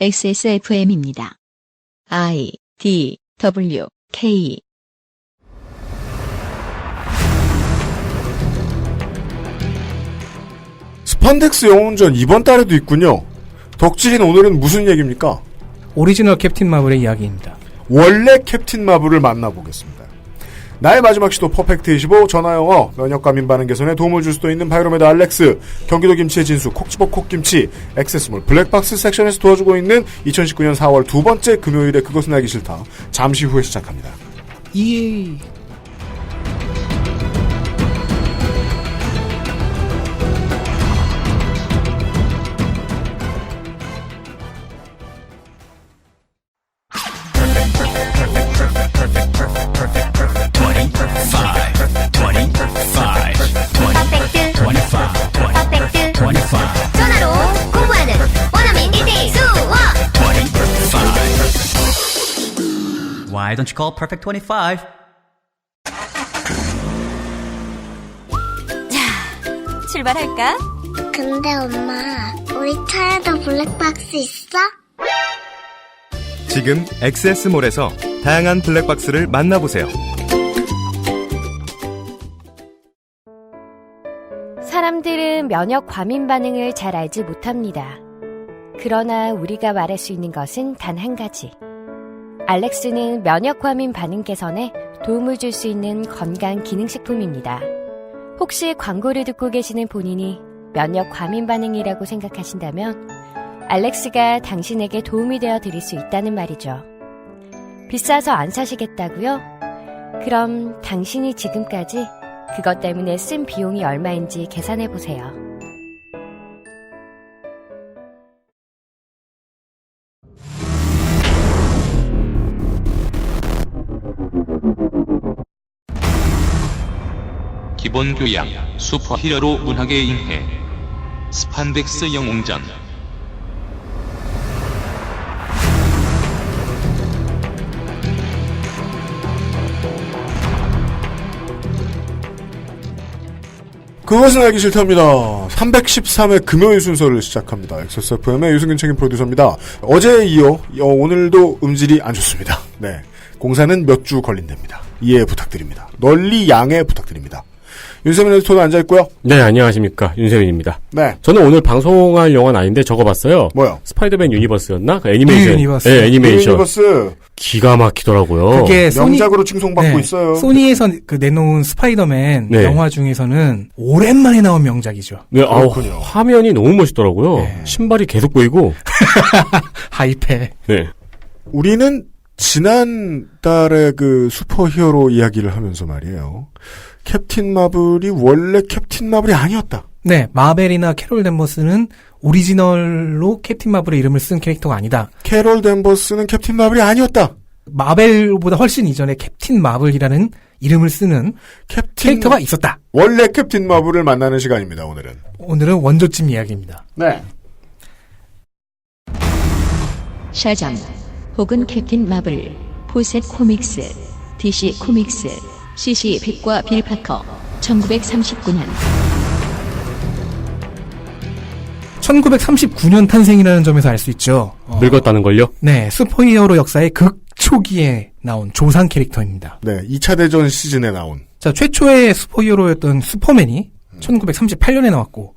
XSFM입니다. I, D, W, K. 스판덱스 영웅전 이번 달에도 있군요. 덕질인 오늘은 무슨 얘기입니까? 오리지널 캡틴 마블의 이야기입니다. 원래 캡틴 마블을 만나보겠습니다. 나의 마지막 시도 퍼펙트25 전화영어 면역감인 반응 개선에 도움을 줄 수도 있는 바이로메드 알렉스 경기도 김치의 진수 콕지버 콕김치 액세스몰 블랙박스 섹션에서 도와주고 있는 2019년 4월 두 번째 금요일에 그것은 알기 싫다. 잠시 후에 시작합니다. 전화로 공부하는 원어민 1대1 수업 25. Why don't you call Perfect 25? 자, 출발할까? 근데 엄마, 우리 차에도 블랙박스 있어? 지금 XS몰에서 다양한 블랙박스를 만나보세요. 사람들은 면역 과민 반응을 잘 알지 못합니다. 그러나 우리가 말할 수 있는 것은 단 한 가지. 알렉스는 면역 과민 반응 개선에 도움을 줄 수 있는 건강 기능식품입니다. 혹시 광고를 듣고 계시는 본인이 면역 과민 반응이라고 생각하신다면 알렉스가 당신에게 도움이 되어 드릴 수 있다는 말이죠. 비싸서 안 사시겠다고요? 그럼 당신이 지금까지 그것 때문에 쓴 비용이 얼마인지 계산해보세요. 기본 교양, 슈퍼히어로 문학의 인해, 스판덱스 영웅전. 그것은 알기 싫답니다. 313회 금요일 순서를 시작합니다. XSFM의 유승균 책임 프로듀서입니다. 어제에 이어 오늘도 음질이 안 좋습니다. 네, 공사는 몇 주 걸린답니다. 이해 부탁드립니다. 널리 양해 부탁드립니다. 윤세민 에디터도 앉아있고요. 네, 안녕하십니까. 윤세민입니다. 네. 저는 오늘 방송할 영화는 아닌데 적어봤어요. 뭐요? 스파이더맨 유니버스였나? 그 애니메이션. 유니버스. 네, 애니메이션. 유니버스. 기가 막히더라고요. 그게 명작으로 칭송받고 네, 있어요. 소니에서 그 내놓은 스파이더맨 네. 영화 중에서는 오랜만에 나온 명작이죠. 네, 그렇군요. 화면이 너무 멋있더라고요. 네. 신발이 계속 보이고. 하이패. 네. 우리는 지난달에 그 슈퍼히어로 이야기를 하면서 말이에요. 캡틴 마블이 원래 캡틴 마블이 아니었다. 네, 마벨이나 캐롤 댄버스는 오리지널로 캡틴 마블의 이름을 쓴 캐릭터가 아니다. 캐롤 댄버스는 캡틴 마블이 아니었다. 마벨보다 훨씬 이전에 캡틴 마블이라는 이름을 쓰는 캐릭터가 있었다. 원래 캡틴 마블을 만나는 시간입니다. 오늘은 원조집 이야기입니다. 네. 샤잠 혹은 캡틴 마블, 포셋 코믹스, DC 코믹스, CC 백과 빌 파커, 1939년. 1939년 탄생이라는 점에서 알 수 있죠. 늙었다는 걸요? 네, 슈퍼히어로 역사의 극초기에 나온 조상 캐릭터입니다. 네, 2차 대전 시즌에 나온. 자, 최초의 슈퍼히어로였던 슈퍼맨이 1938년에 나왔고,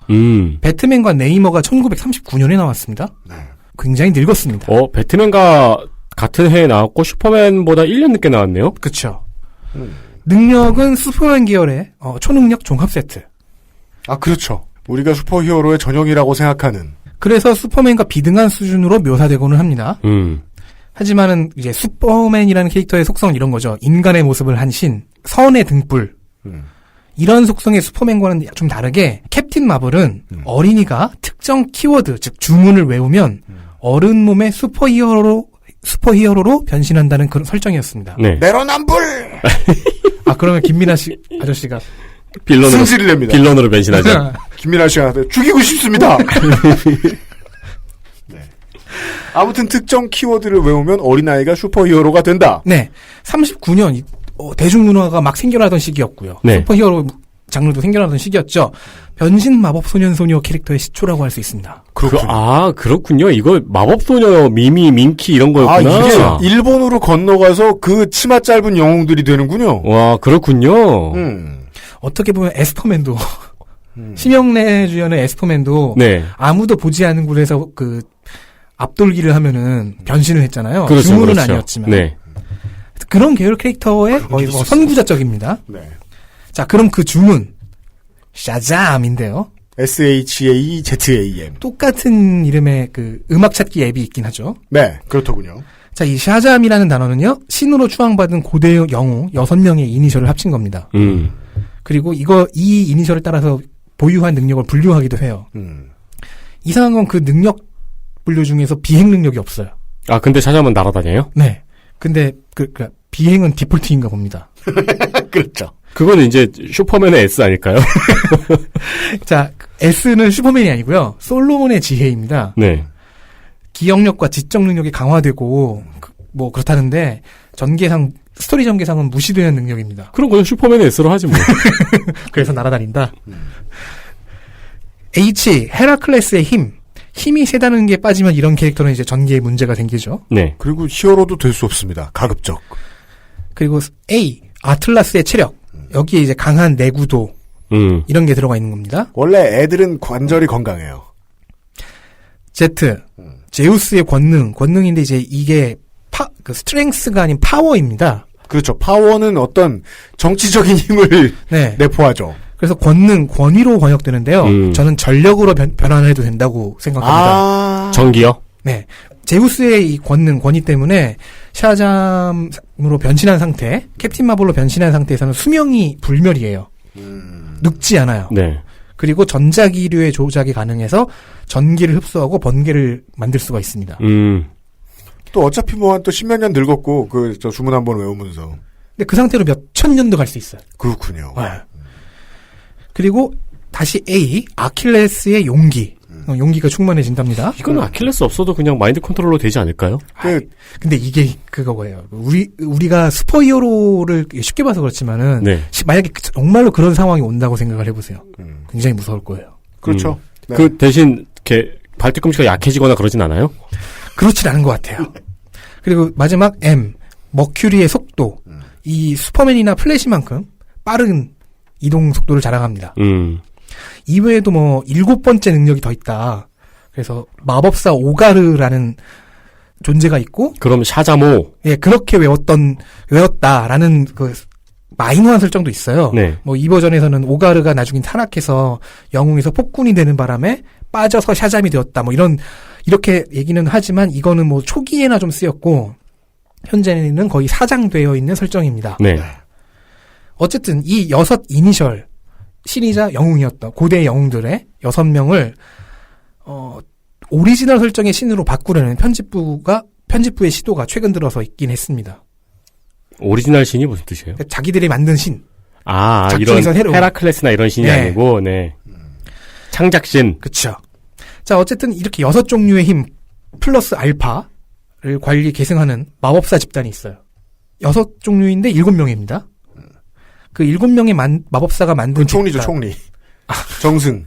배트맨과 네이머가 1939년에 나왔습니다. 네. 굉장히 늙었습니다. 배트맨과 같은 해에 나왔고 슈퍼맨보다 1년 늦게 나왔네요? 그쵸. 능력은 슈퍼맨 계열의 초능력 종합 세트. 아, 그렇죠. 우리가 슈퍼히어로의 전형이라고 생각하는. 그래서 슈퍼맨과 비등한 수준으로 묘사되고는 합니다. 하지만은 이제 슈퍼맨이라는 캐릭터의 속성은 이런 거죠. 인간의 모습을 한 신, 선의 등불. 이런 속성의 슈퍼맨과는 좀 다르게 캡틴 마블은 어린이가 특정 키워드, 즉 주문을 외우면 어른 몸의 슈퍼히어로로 변신한다는 그런 설정이었습니다. 네. 내로남불! 아, 그러면 김민아 씨 아저씨가 승질을 냅니다. 빌런으로 변신하죠. 김민아 씨가 죽이고 싶습니다. 네. 아무튼 특정 키워드를 외우면 어린아이가 슈퍼히어로가 된다. 네. 39년 대중문화가 막 생겨나던 시기였고요. 네. 슈퍼히어로 장르도 생겨나던 시기였죠. 변신 마법 소년소녀 캐릭터의 시초라고 할 수 있습니다. 그렇군요. 이거 마법소녀, 미미, 민키 이런 거였구나. 이게 일본으로 건너가서 그 치마 짧은 영웅들이 되는군요. 와, 그렇군요. 어떻게 보면 에스퍼맨도 심영래 주연의 에스퍼맨도 네. 아무도 보지 않은 곳에서 그 앞돌기를 하면은 변신을 했잖아요. 그렇죠, 주물은 그렇죠. 아니었지만. 네. 그런 계열 캐릭터의 거의 뭐 선구자적입니다. 네. 자, 그럼 그 주문 샤잠인데요. SHAZAM. 똑같은 이름의 그 음악 찾기 앱이 있긴 하죠. 네, 그렇더군요. 자, 이 샤잠이라는 단어는요, 신으로 추앙받은 고대 영웅 6명의 이니셜을 합친 겁니다. 그리고 이 이니셜을 따라서 보유한 능력을 분류하기도 해요. 이상한 건 그 능력 분류 중에서 비행 능력이 없어요. 아, 근데 샤잠은 날아다녀요? 네. 근데 비행은 디폴트인가 봅니다. 그렇죠. 그거는 이제 슈퍼맨의 S 아닐까요? 자, S는 슈퍼맨이 아니고요. 솔로몬의 지혜입니다. 네. 기억력과 지적 능력이 강화되고 뭐 그렇다는데 스토리 전개상은 무시되는 능력입니다. 그럼 그냥 슈퍼맨의 S로 하지 뭐. 그래서 날아다닌다. H, 헤라클레스의 힘이 세다는 게 빠지면 이런 캐릭터는 이제 전개에 문제가 생기죠. 네. 그리고 히어로도 될 수 없습니다. 가급적. 그리고 A, 아틀라스의 체력. 여기에 이제 강한 내구도 이런 게 들어가 있는 겁니다. 원래 애들은 관절이 건강해요. Z, 제우스의 권능인데 이제 이게 스트렝스가 아닌 파워입니다. 그렇죠. 파워는 어떤 정치적인 힘을 내포하죠. 그래서 권위로 번역되는데요. 저는 전력으로 변환해도 된다고 생각합니다. 전기요? 네. 제우스의 이 권위 때문에 샤잠으로 변신한 상태, 캡틴 마블로 변신한 상태에서는 수명이 불멸이에요. 늙지 않아요. 네. 그리고 전자기류의 조작이 가능해서 전기를 흡수하고 번개를 만들 수가 있습니다. 또 어차피 뭐 한 또 십몇 년 늙었고 저 주문 한번 외우면서. 근데 그 상태로 몇 천 년도 갈 수 있어요. 그렇군요. 네. 그리고 다시 A, 아킬레스의 용기. 용기가 충만해진답니다. 이거는 아킬레스 없어도 그냥 마인드 컨트롤러 되지 않을까요? 근데 이게 그거예요. 우리가 슈퍼히어로를 쉽게 봐서 그렇지만은 만약에 정말로 그런 상황이 온다고 생각을 해보세요. 굉장히 무서울 거예요. 그렇죠. 네. 그 대신 이렇게 발뒤꿈치가 약해지거나 그러진 않아요? 그렇진 않은 것 같아요. 그리고 마지막 M, 머큐리의 속도. 이 슈퍼맨이나 플래시만큼 빠른 이동 속도를 자랑합니다. 이외에도 뭐 7번째 능력이 더 있다. 그래서 마법사 오가르라는 존재가 있고. 그럼 샤자모. 예, 그렇게 외웠다라는 그 마이너한 설정도 있어요. 네. 뭐 이 버전에서는 오가르가 나중에 타락해서 영웅에서 폭군이 되는 바람에 빠져서 샤잠이 되었다. 뭐 이렇게 얘기는 하지만 이거는 뭐 초기에나 좀 쓰였고 현재는 거의 사장되어 있는 설정입니다. 네. 어쨌든 이 6 이니셜 신이자 영웅이었던 고대 영웅들의 6명을 오리지널 설정의 신으로 바꾸려는 편집부의 시도가 최근 들어서 있긴 했습니다. 오리지널 신이 무슨 뜻이에요? 그러니까 자기들이 만든 신. 이런 헤라클레스나 이런 신이 아니고, 창작신. 그쵸. 자, 어쨌든 이렇게 6종류의 힘 플러스 알파를 계승하는 마법사 집단이 있어요. 6종류인데 7명입니다. 그 7명의 마법사가 만든 총리죠, 총리. 정승.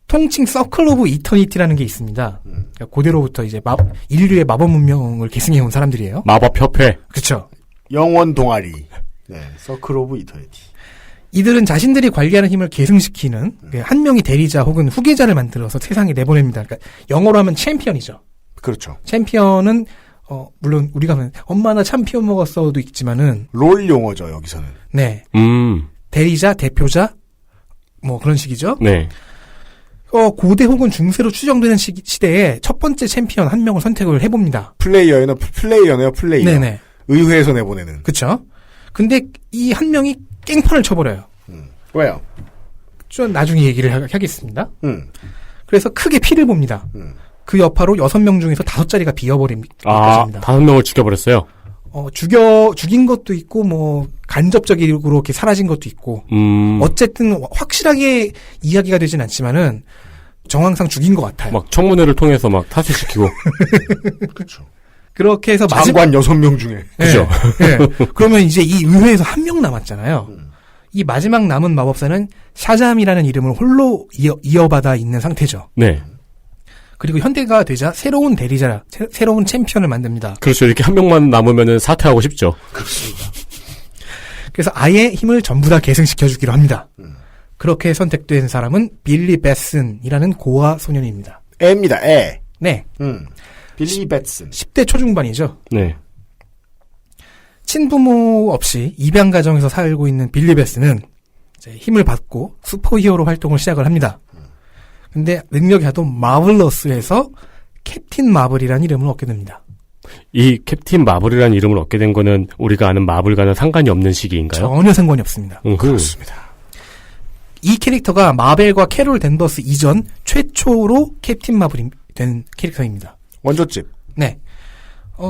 통칭 서클 오브 이터니티라는 게 있습니다. 그러니까 고대로부터 이제 인류의 마법 문명을 계승해온 사람들이에요. 마법협회. 그쵸. 영원 동아리. 네, 서클 오브 이터니티. 이들은 자신들이 관리하는 힘을 계승시키는 한 명이 대리자 혹은 후계자를 만들어서 세상에 내보냅니다. 그러니까 영어로 하면 챔피언이죠. 그렇죠. 챔피언은 물론 우리가 하면 엄마나 챔피언 먹었어도 있지만은 롤 용어죠, 여기서는. 네. 대리자, 대표자 뭐 그런 식이죠. 네. 고대 혹은 중세로 추정되는 시대에 첫 번째 챔피언 한 명을 선택을 해봅니다. 플레이어네요. 네네. 의회에서 내보내는. 그쵸. 근데 이 한 명이 깽판을 쳐버려요. 왜요? 좀 나중에 얘기를 하겠습니다. 그래서 크게 피를 봅니다. 그 여파로 6명 중에서 5자리가 비어버립니다. 5명을 죽여버렸어요? 죽인 것도 있고, 뭐, 간접적으로 이렇게 사라진 것도 있고, 어쨌든 확실하게 이야기가 되진 않지만은, 정황상 죽인 것 같아요. 막 청문회를 통해서 막 타수시키고. 그렇죠. 그렇게 해서 장관 6명 중에. 그죠. 네. 그러면 이제 이 의회에서 1명 남았잖아요. 이 마지막 남은 마법사는 샤잠이라는 이름을 홀로 이어받아 있는 상태죠. 네. 그리고 현대가 되자 새로운 대리자, 새로운 챔피언을 만듭니다. 그렇죠. 이렇게 한 명만 남으면은 사퇴하고 싶죠. 그래서 아예 힘을 전부 다 계승시켜주기로 합니다. 그렇게 선택된 사람은 빌리 베슨이라는 고아 소년입니다. 애입니다, 애. 네. 빌리 베슨. 10대 초중반이죠. 네. 친부모 없이 입양 가정에서 살고 있는 빌리 베슨은 이제 힘을 받고 슈퍼히어로 활동을 시작을 합니다. 근데 능력이 하도 마블러스해서 캡틴 마블이라는 이름을 얻게 됩니다. 이 캡틴 마블이라는 이름을 얻게 된 거는 우리가 아는 마블과는 상관이 없는 시기인가요? 전혀 상관이 없습니다. 그렇습니다. 이 캐릭터가 마벨과 캐롤 댄버스 이전 최초로 캡틴 마블이 된 캐릭터입니다. 원조집. 네.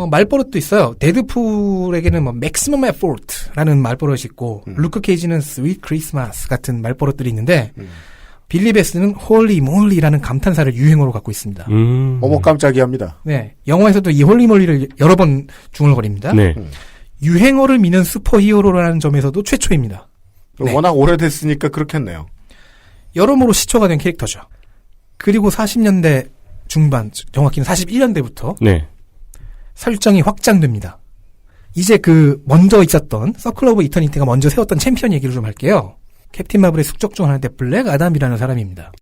말버릇도 있어요. 데드풀에게는 뭐 맥시멈 에포트라는 말버릇이 있고 루크 케이지는 스윗 크리스마스 같은 말버릇들이 있는데 빌리 베스는 홀리 몰리라는 감탄사를 유행어로 갖고 있습니다. 어머 깜짝이합니다. 네. 영화에서도 이 홀리 몰리를 여러 번 중얼거립니다. 네. 유행어를 미는 슈퍼히어로라는 점에서도 최초입니다. 네. 워낙 오래됐으니까 그렇겠네요. 여러모로 시초가 된 캐릭터죠. 그리고 40년대 중반, 정확히는 41년대부터 네. 설정이 확장됩니다. 이제 먼저 있었던 서클 오브 이터니티가 먼저 세웠던 챔피언 얘기를 좀 할게요. 캡틴 마블의 숙적 중 하나인데 블랙 아담이라는 사람입니다.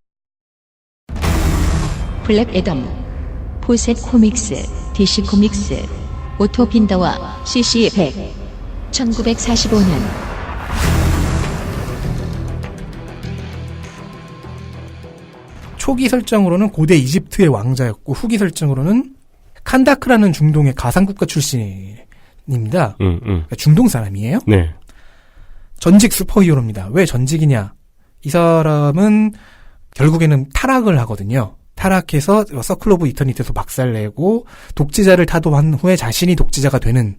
블랙 애덤, 포셋 코믹스, DC 코믹스, 오토 빈더와 CC 100, 1945년. 초기 설정으로는 고대 이집트의 왕자였고 후기 설정으로는 칸다크라는 중동의 가상국가 출신입니다. 그러니까 중동 사람이에요. 네. 전직 슈퍼히어로입니다. 왜 전직이냐? 이 사람은 결국에는 타락을 하거든요. 타락해서 서클 오브 이터니티에서 박살내고 독재자를 타도한 후에 자신이 독재자가 되는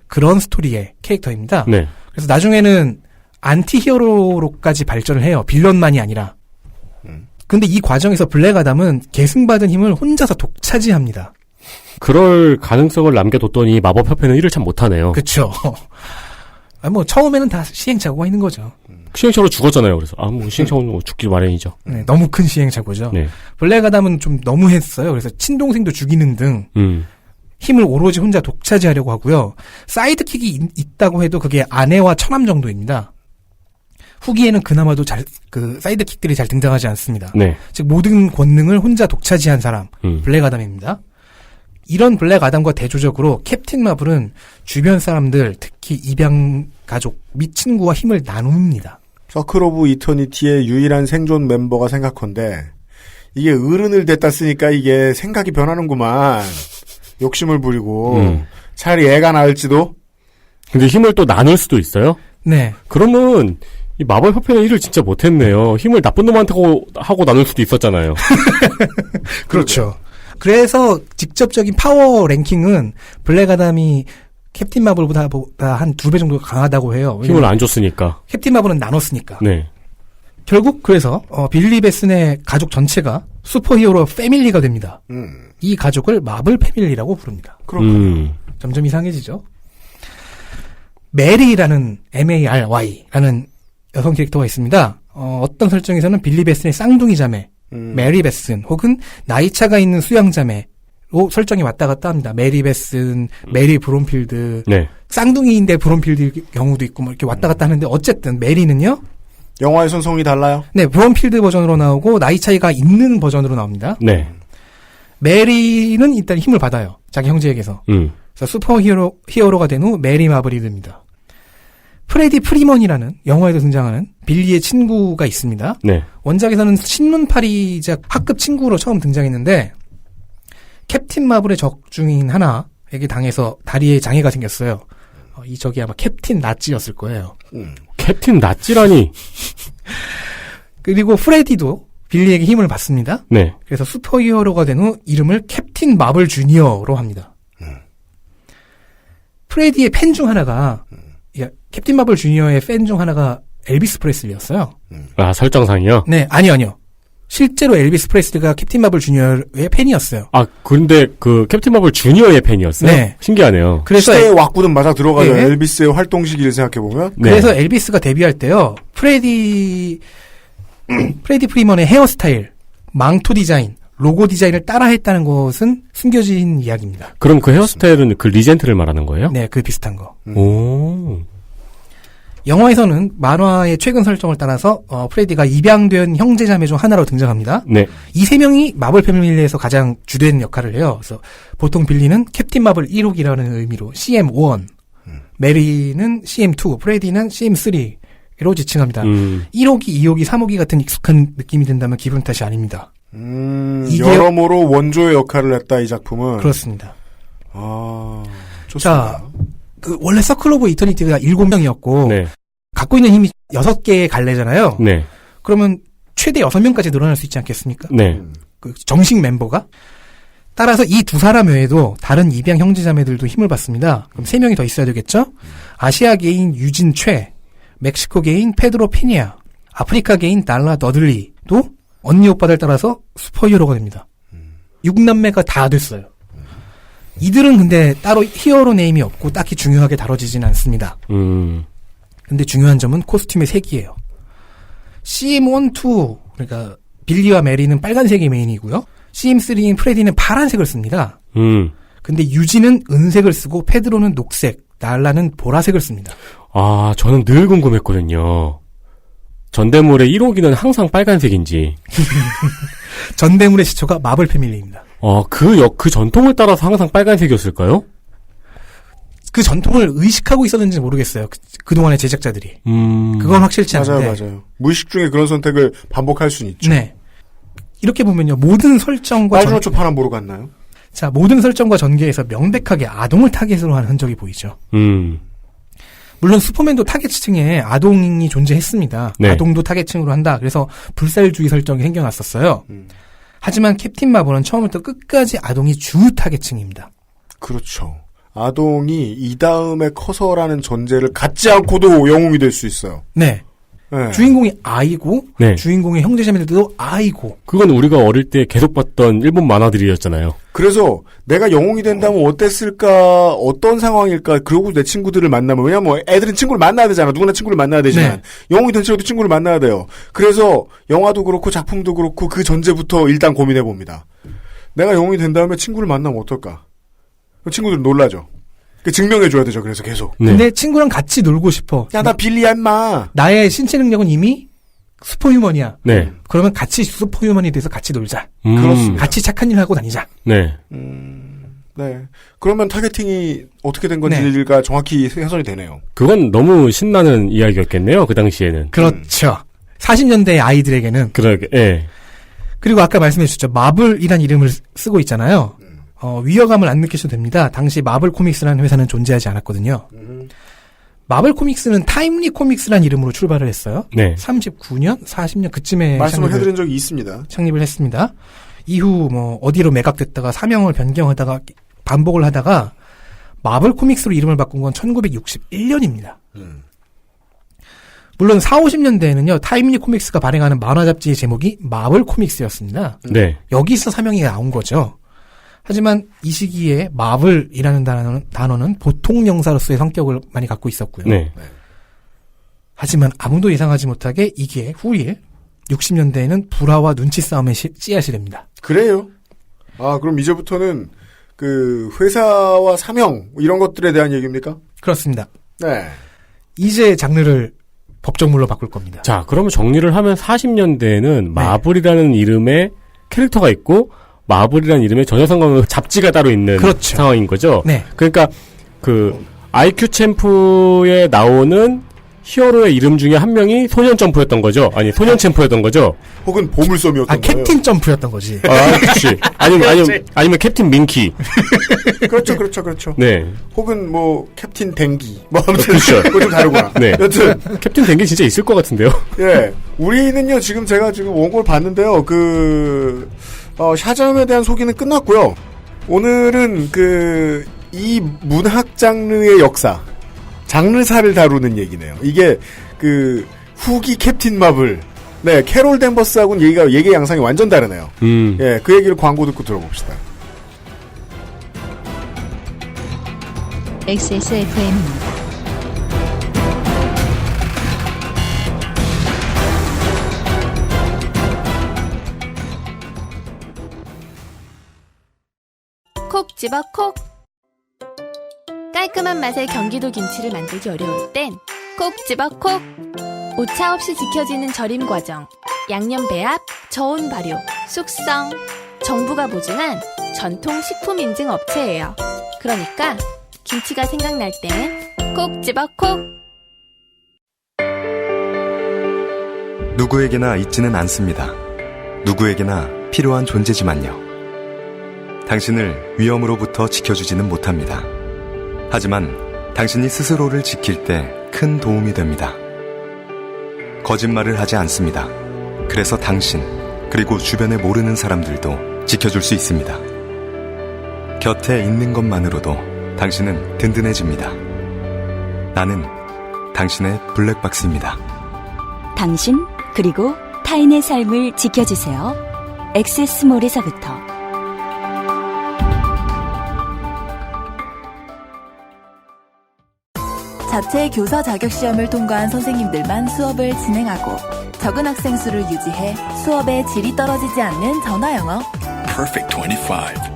그런 스토리의 캐릭터입니다. 네. 그래서 나중에는 안티히어로로까지 발전을 해요. 빌런만이 아니라. 근데 이 과정에서 블랙 아담은 계승받은 힘을 혼자서 독차지합니다. 그럴 가능성을 남겨뒀더니 마법협회는 일을 참 못하네요. 그쵸. 처음에는 다 시행착오가 있는 거죠. 시행착오로 죽었잖아요. 그래서 시행착오는 죽기 마련이죠. 네, 너무 큰 시행착오죠. 네. 블랙 아담은 좀 너무했어요. 그래서 친동생도 죽이는 등 힘을 오로지 혼자 독차지하려고 하고요. 사이드킥이 있다고 해도 그게 아내와 처남 정도입니다. 후기에는 그나마도 사이드킥들이 잘 등장하지 않습니다. 네. 즉 모든 권능을 혼자 독차지한 사람 블랙 아담입니다. 이런 블랙 아담과 대조적으로 캡틴 마블은 주변 사람들, 특히 입양 가족 및 친구와 힘을 나눕니다. 서클 오브 이터니티의 유일한 생존 멤버가 생각컨대 이게 어른을 댔다 쓰니까 이게 생각이 변하는구만. 욕심을 부리고 차라리 애가 나을지도. 근데 힘을 또 나눌 수도 있어요? 네. 그러면 이 마법협회는 일을 진짜 못했네요. 힘을 나쁜 놈한테 하고 나눌 수도 있었잖아요. 그렇죠. 그래서 직접적인 파워 랭킹은 블랙 아담이 캡틴 마블보다 한 2배 정도 강하다고 해요. 힘을 안 줬으니까. 캡틴 마블은 나눴으니까. 네. 결국 그래서 빌리 베슨의 가족 전체가 슈퍼히어로 패밀리가 됩니다. 이 가족을 마블 패밀리라고 부릅니다. 그렇군요. 점점 이상해지죠. 메리라는 MARY라는 여성 캐릭터가 있습니다. 어떤 설정에서는 빌리 베슨의 쌍둥이 자매 메리 베슨 혹은 나이차가 있는 수양자매로 설정이 왔다 갔다 합니다. 메리 베슨, 메리 브론필드, 네. 쌍둥이인데 브론필드 경우도 있고 뭐 이렇게 왔다 갔다 하는데 어쨌든 메리는요. 영화에선 성이 달라요? 네, 브론필드 버전으로 나오고 나이 차이가 있는 버전으로 나옵니다. 네. 메리는 일단 힘을 받아요. 자기 형제에게서. 그래서 슈퍼히어로가 된 후 메리 마블이 됩니다. 프레디 프리먼이라는 영화에도 등장하는 빌리의 친구가 있습니다. 네. 원작에서는 신문파리자 학급 친구로 처음 등장했는데 캡틴 마블의 적 중인 하나에게 당해서 다리에 장애가 생겼어요. 이 적이 아마 캡틴 나찌였을 거예요. 캡틴 나찌라니. 그리고 프레디도 빌리에게 힘을 받습니다. 네. 그래서 슈퍼히어로가 된 후 이름을 캡틴 마블 주니어로 합니다. 프레디의 팬 중 하나가 캡틴 마블 주니어의 팬 중 하나가 엘비스 프레슬리였어요. 아, 설정상이요? 네, 아니요. 실제로 엘비스 프레슬리가 캡틴 마블 주니어의 팬이었어요. 아, 근데 캡틴 마블 주니어의 팬이었어요? 네. 신기하네요. 그래서 시대의 왁구는 맞아 들어가죠. 네. 엘비스의 활동 시기를 생각해보면. 그래서 엘비스가 데뷔할 때요. 프레디 프리먼의 헤어스타일, 망토 디자인, 로고 디자인을 따라했다는 것은 숨겨진 이야기입니다. 그럼 그 헤어스타일은 그 리젠트를 말하는 거예요? 네, 그 비슷한 거. 오. 영화에서는 만화의 최근 설정을 따라서 프레디가 입양된 형제자매 중 하나로 등장합니다. 네. 이 세 명이 마블 패밀리에서 가장 주된 역할을 해요. 그래서 보통 빌리는 캡틴 마블 1호기라는 의미로 CM1, 메리는 CM2, 프레디는 CM3로 지칭합니다. 1호기, 2호기, 3호기 같은 익숙한 느낌이 든다면 기분 탓이 아닙니다. 이게 여러모로 원조의 역할을 했다, 이 작품은. 그렇습니다. 아, 좋습니다. 자, 원래 서클 오브 이터니티가 7명이었고, 네. 갖고 있는 힘이 6개의 갈래잖아요. 네. 그러면 최대 6명까지 늘어날 수 있지 않겠습니까? 네. 그 정식 멤버가. 따라서 이 두 사람 외에도 다른 입양 형제자매들도 힘을 받습니다. 그럼 3명이 더 있어야 되겠죠? 아시아계인 유진 최, 멕시코계인 페드로 피니아, 아프리카계인 달라 너들리도 언니 오빠들 따라서 슈퍼히어로가 됩니다. 6남매가 다 됐어요. 이들은 근데 따로 히어로 네임이 없고 딱히 중요하게 다뤄지진 않습니다. 근데 중요한 점은 코스튬의 색이에요. CM1, 2, 그러니까 빌리와 메리는 빨간색이 메인이고요. CM3인 프레디는 파란색을 씁니다. 근데 유진은 은색을 쓰고 페드로는 녹색, 날라는 보라색을 씁니다. 아, 저는 늘 궁금했거든요. 전대물의 1호기는 항상 빨간색인지. 전대물의 시초가 마블 패밀리입니다. 그 전통을 따라서 항상 빨간색이었을까요? 그 전통을 의식하고 있었는지 모르겠어요. 그동안의 제작자들이. 그건 확실치 않은데. 맞아요. 무의식 중에 그런 선택을 반복할 수는 있죠. 네. 이렇게 보면요. 모든 설정과 빨주노초 파란 보러 갔나요? 자, 모든 설정과 전개에서 명백하게 아동을 타겟으로 한 흔적이 보이죠. 물론 슈퍼맨도 타겟층에 아동이 존재했습니다. 네. 아동도 타겟층으로 한다. 그래서 불살주의 설정이 생겨났었어요. 하지만 캡틴 마블은 처음부터 끝까지 아동이 주 타겟층입니다. 그렇죠. 아동이 이 다음에 커서라는 전제를 갖지 않고도 영웅이 될 수 있어요. 네. 네. 주인공이 아이고, 네. 주인공의 형제자매들도 아이고. 그건 우리가 어릴 때 계속 봤던 일본 만화들이었잖아요. 그래서 내가 영웅이 된다면 어땠을까, 어떤 상황일까, 그러고 내 친구들을 만나면, 왜냐면 애들은 친구를 만나야 되잖아. 누구나 친구를 만나야 되지만, 네. 영웅이 된 친구도 친구를 만나야 돼요. 그래서 영화도 그렇고 작품도 그렇고 그 전제부터 일단 고민해봅니다. 내가 영웅이 된 다음에 친구를 만나면 어떨까? 친구들은 놀라죠. 증명해줘야 되죠. 그래서 계속. 네. 근데 친구랑 같이 놀고 싶어. 야, 나 빌리야, 임마. 나의 신체 능력은 이미 슈퍼휴먼이야. 네. 그러면 같이 슈퍼휴먼이 돼서 같이 놀자. 그렇습니다. 같이 착한 일 하고 다니자. 네. 네. 그러면 타겟팅이 어떻게 된 건지가 정확히 해설이 되네요. 그건 너무 신나는 이야기였겠네요. 그 당시에는. 그렇죠. 40년대 아이들에게는. 그러게, 예. 그리고 아까 말씀해 주셨죠. 마블이란 이름을 쓰고 있잖아요. 위화감을 안 느끼셔도 됩니다. 당시 마블 코믹스라는 회사는 존재하지 않았거든요. 마블 코믹스는 타임리 코믹스라는 이름으로 출발을 했어요. 네. 39년, 40년 그쯤에 말씀을 해드린 적이 있습니다. 창립을 했습니다. 이후 어디로 매각됐다가 사명을 변경하다가 반복을 하다가 마블 코믹스로 이름을 바꾼 건 1961년입니다. 물론 40, 50년대에는요. 타임리 코믹스가 발행하는 만화 잡지의 제목이 마블 코믹스였습니다. 네. 여기서 사명이 나온 거죠. 하지만 이 시기에 마블이라는 단어는 보통 영사로서의 성격을 많이 갖고 있었고요. 네. 하지만 아무도 예상하지 못하게 이게 후일 60년대에는 불화와 눈치 싸움의 씨앗이 됩니다. 그래요. 그럼 이제부터는 그 회사와 사명 이런 것들에 대한 얘기입니까? 그렇습니다. 네. 이제 장르를 법정물로 바꿀 겁니다. 자, 그러면 정리를 하면 40년대에는 마블이라는 이름의 캐릭터가 있고 마블이라는 이름의 전혀 상관없는 잡지가 따로 있는 그렇죠. 상황인 거죠. 네. 그러니까 그 IQ 챔프에 나오는 히어로의 이름 중에 한 명이 소년 점프였던 거죠. 아니 소년 챔프였던 거죠. 혹은 보물섬이었던 거예요. 캡틴 점프였던 거지. 그렇지. 아니면 캡틴 민키. 그렇죠. 네. 혹은 캡틴 댕기. 아무튼 그렇죠. 그거 좀 다르구나. 네. 여튼 캡틴 댕기 진짜 있을 것 같은데요. 예. 우리는요 제가 지금 원고를 봤는데요. 샤잠에 대한 소개는 끝났고요. 오늘은 이 문학 장르의 역사, 장르사를 다루는 얘기네요. 이게 후기 캡틴 마블, 네 캐롤 댄버스하고는 얘기 양상이 완전 다르네요. 예, 그 얘기를 광고 듣고 들어봅시다. XSFM입니다. 콕 집어 콕. 깔끔한 맛의 경기도 김치를 만들기 어려울 땐 콕 집어 콕. 오차 없이 지켜지는 절임 과정, 양념 배합, 저온 발효, 숙성. 정부가 보증한 전통 식품 인증 업체예요. 그러니까 김치가 생각날 땐 콕 집어 콕. 누구에게나 있지는 않습니다. 누구에게나 필요한 존재지만요. 당신을 위험으로부터 지켜주지는 못합니다. 하지만 당신이 스스로를 지킬 때 큰 도움이 됩니다. 거짓말을 하지 않습니다. 그래서 당신, 그리고 주변에 모르는 사람들도 지켜줄 수 있습니다. 곁에 있는 것만으로도 당신은 든든해집니다. 나는 당신의 블랙박스입니다. 당신, 그리고 타인의 삶을 지켜주세요. 액세스몰에서부터. 자체 교사 자격시험을 통과한 선생님들만 수업을 진행하고 적은 학생 수를 유지해 수업의 질이 떨어지지 않는 전화영어 Perfect 25.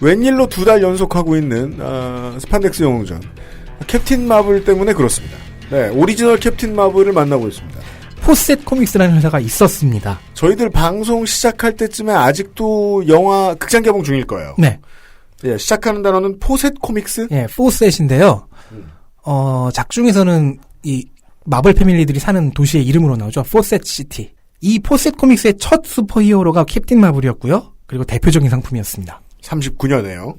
웬일로 2달 연속하고 있는 스판덱스 영웅전 캡틴 마블 때문에 그렇습니다. 네, 오리지널 캡틴 마블을 만나고 있습니다. 포셋 코믹스라는 회사가 있었습니다. 저희들 방송 시작할 때쯤에 아직도 영화 극장 개봉 중일 거예요. 네. 예, 시작하는 단어는 포셋 코믹스? 예, 포셋인데요. 작중에서는 이 마블 패밀리들이 사는 도시의 이름으로 나오죠. 포셋 시티. 이 포셋 코믹스의 첫 슈퍼히어로가 캡틴 마블이었고요. 그리고 대표적인 상품이었습니다. 39년에요.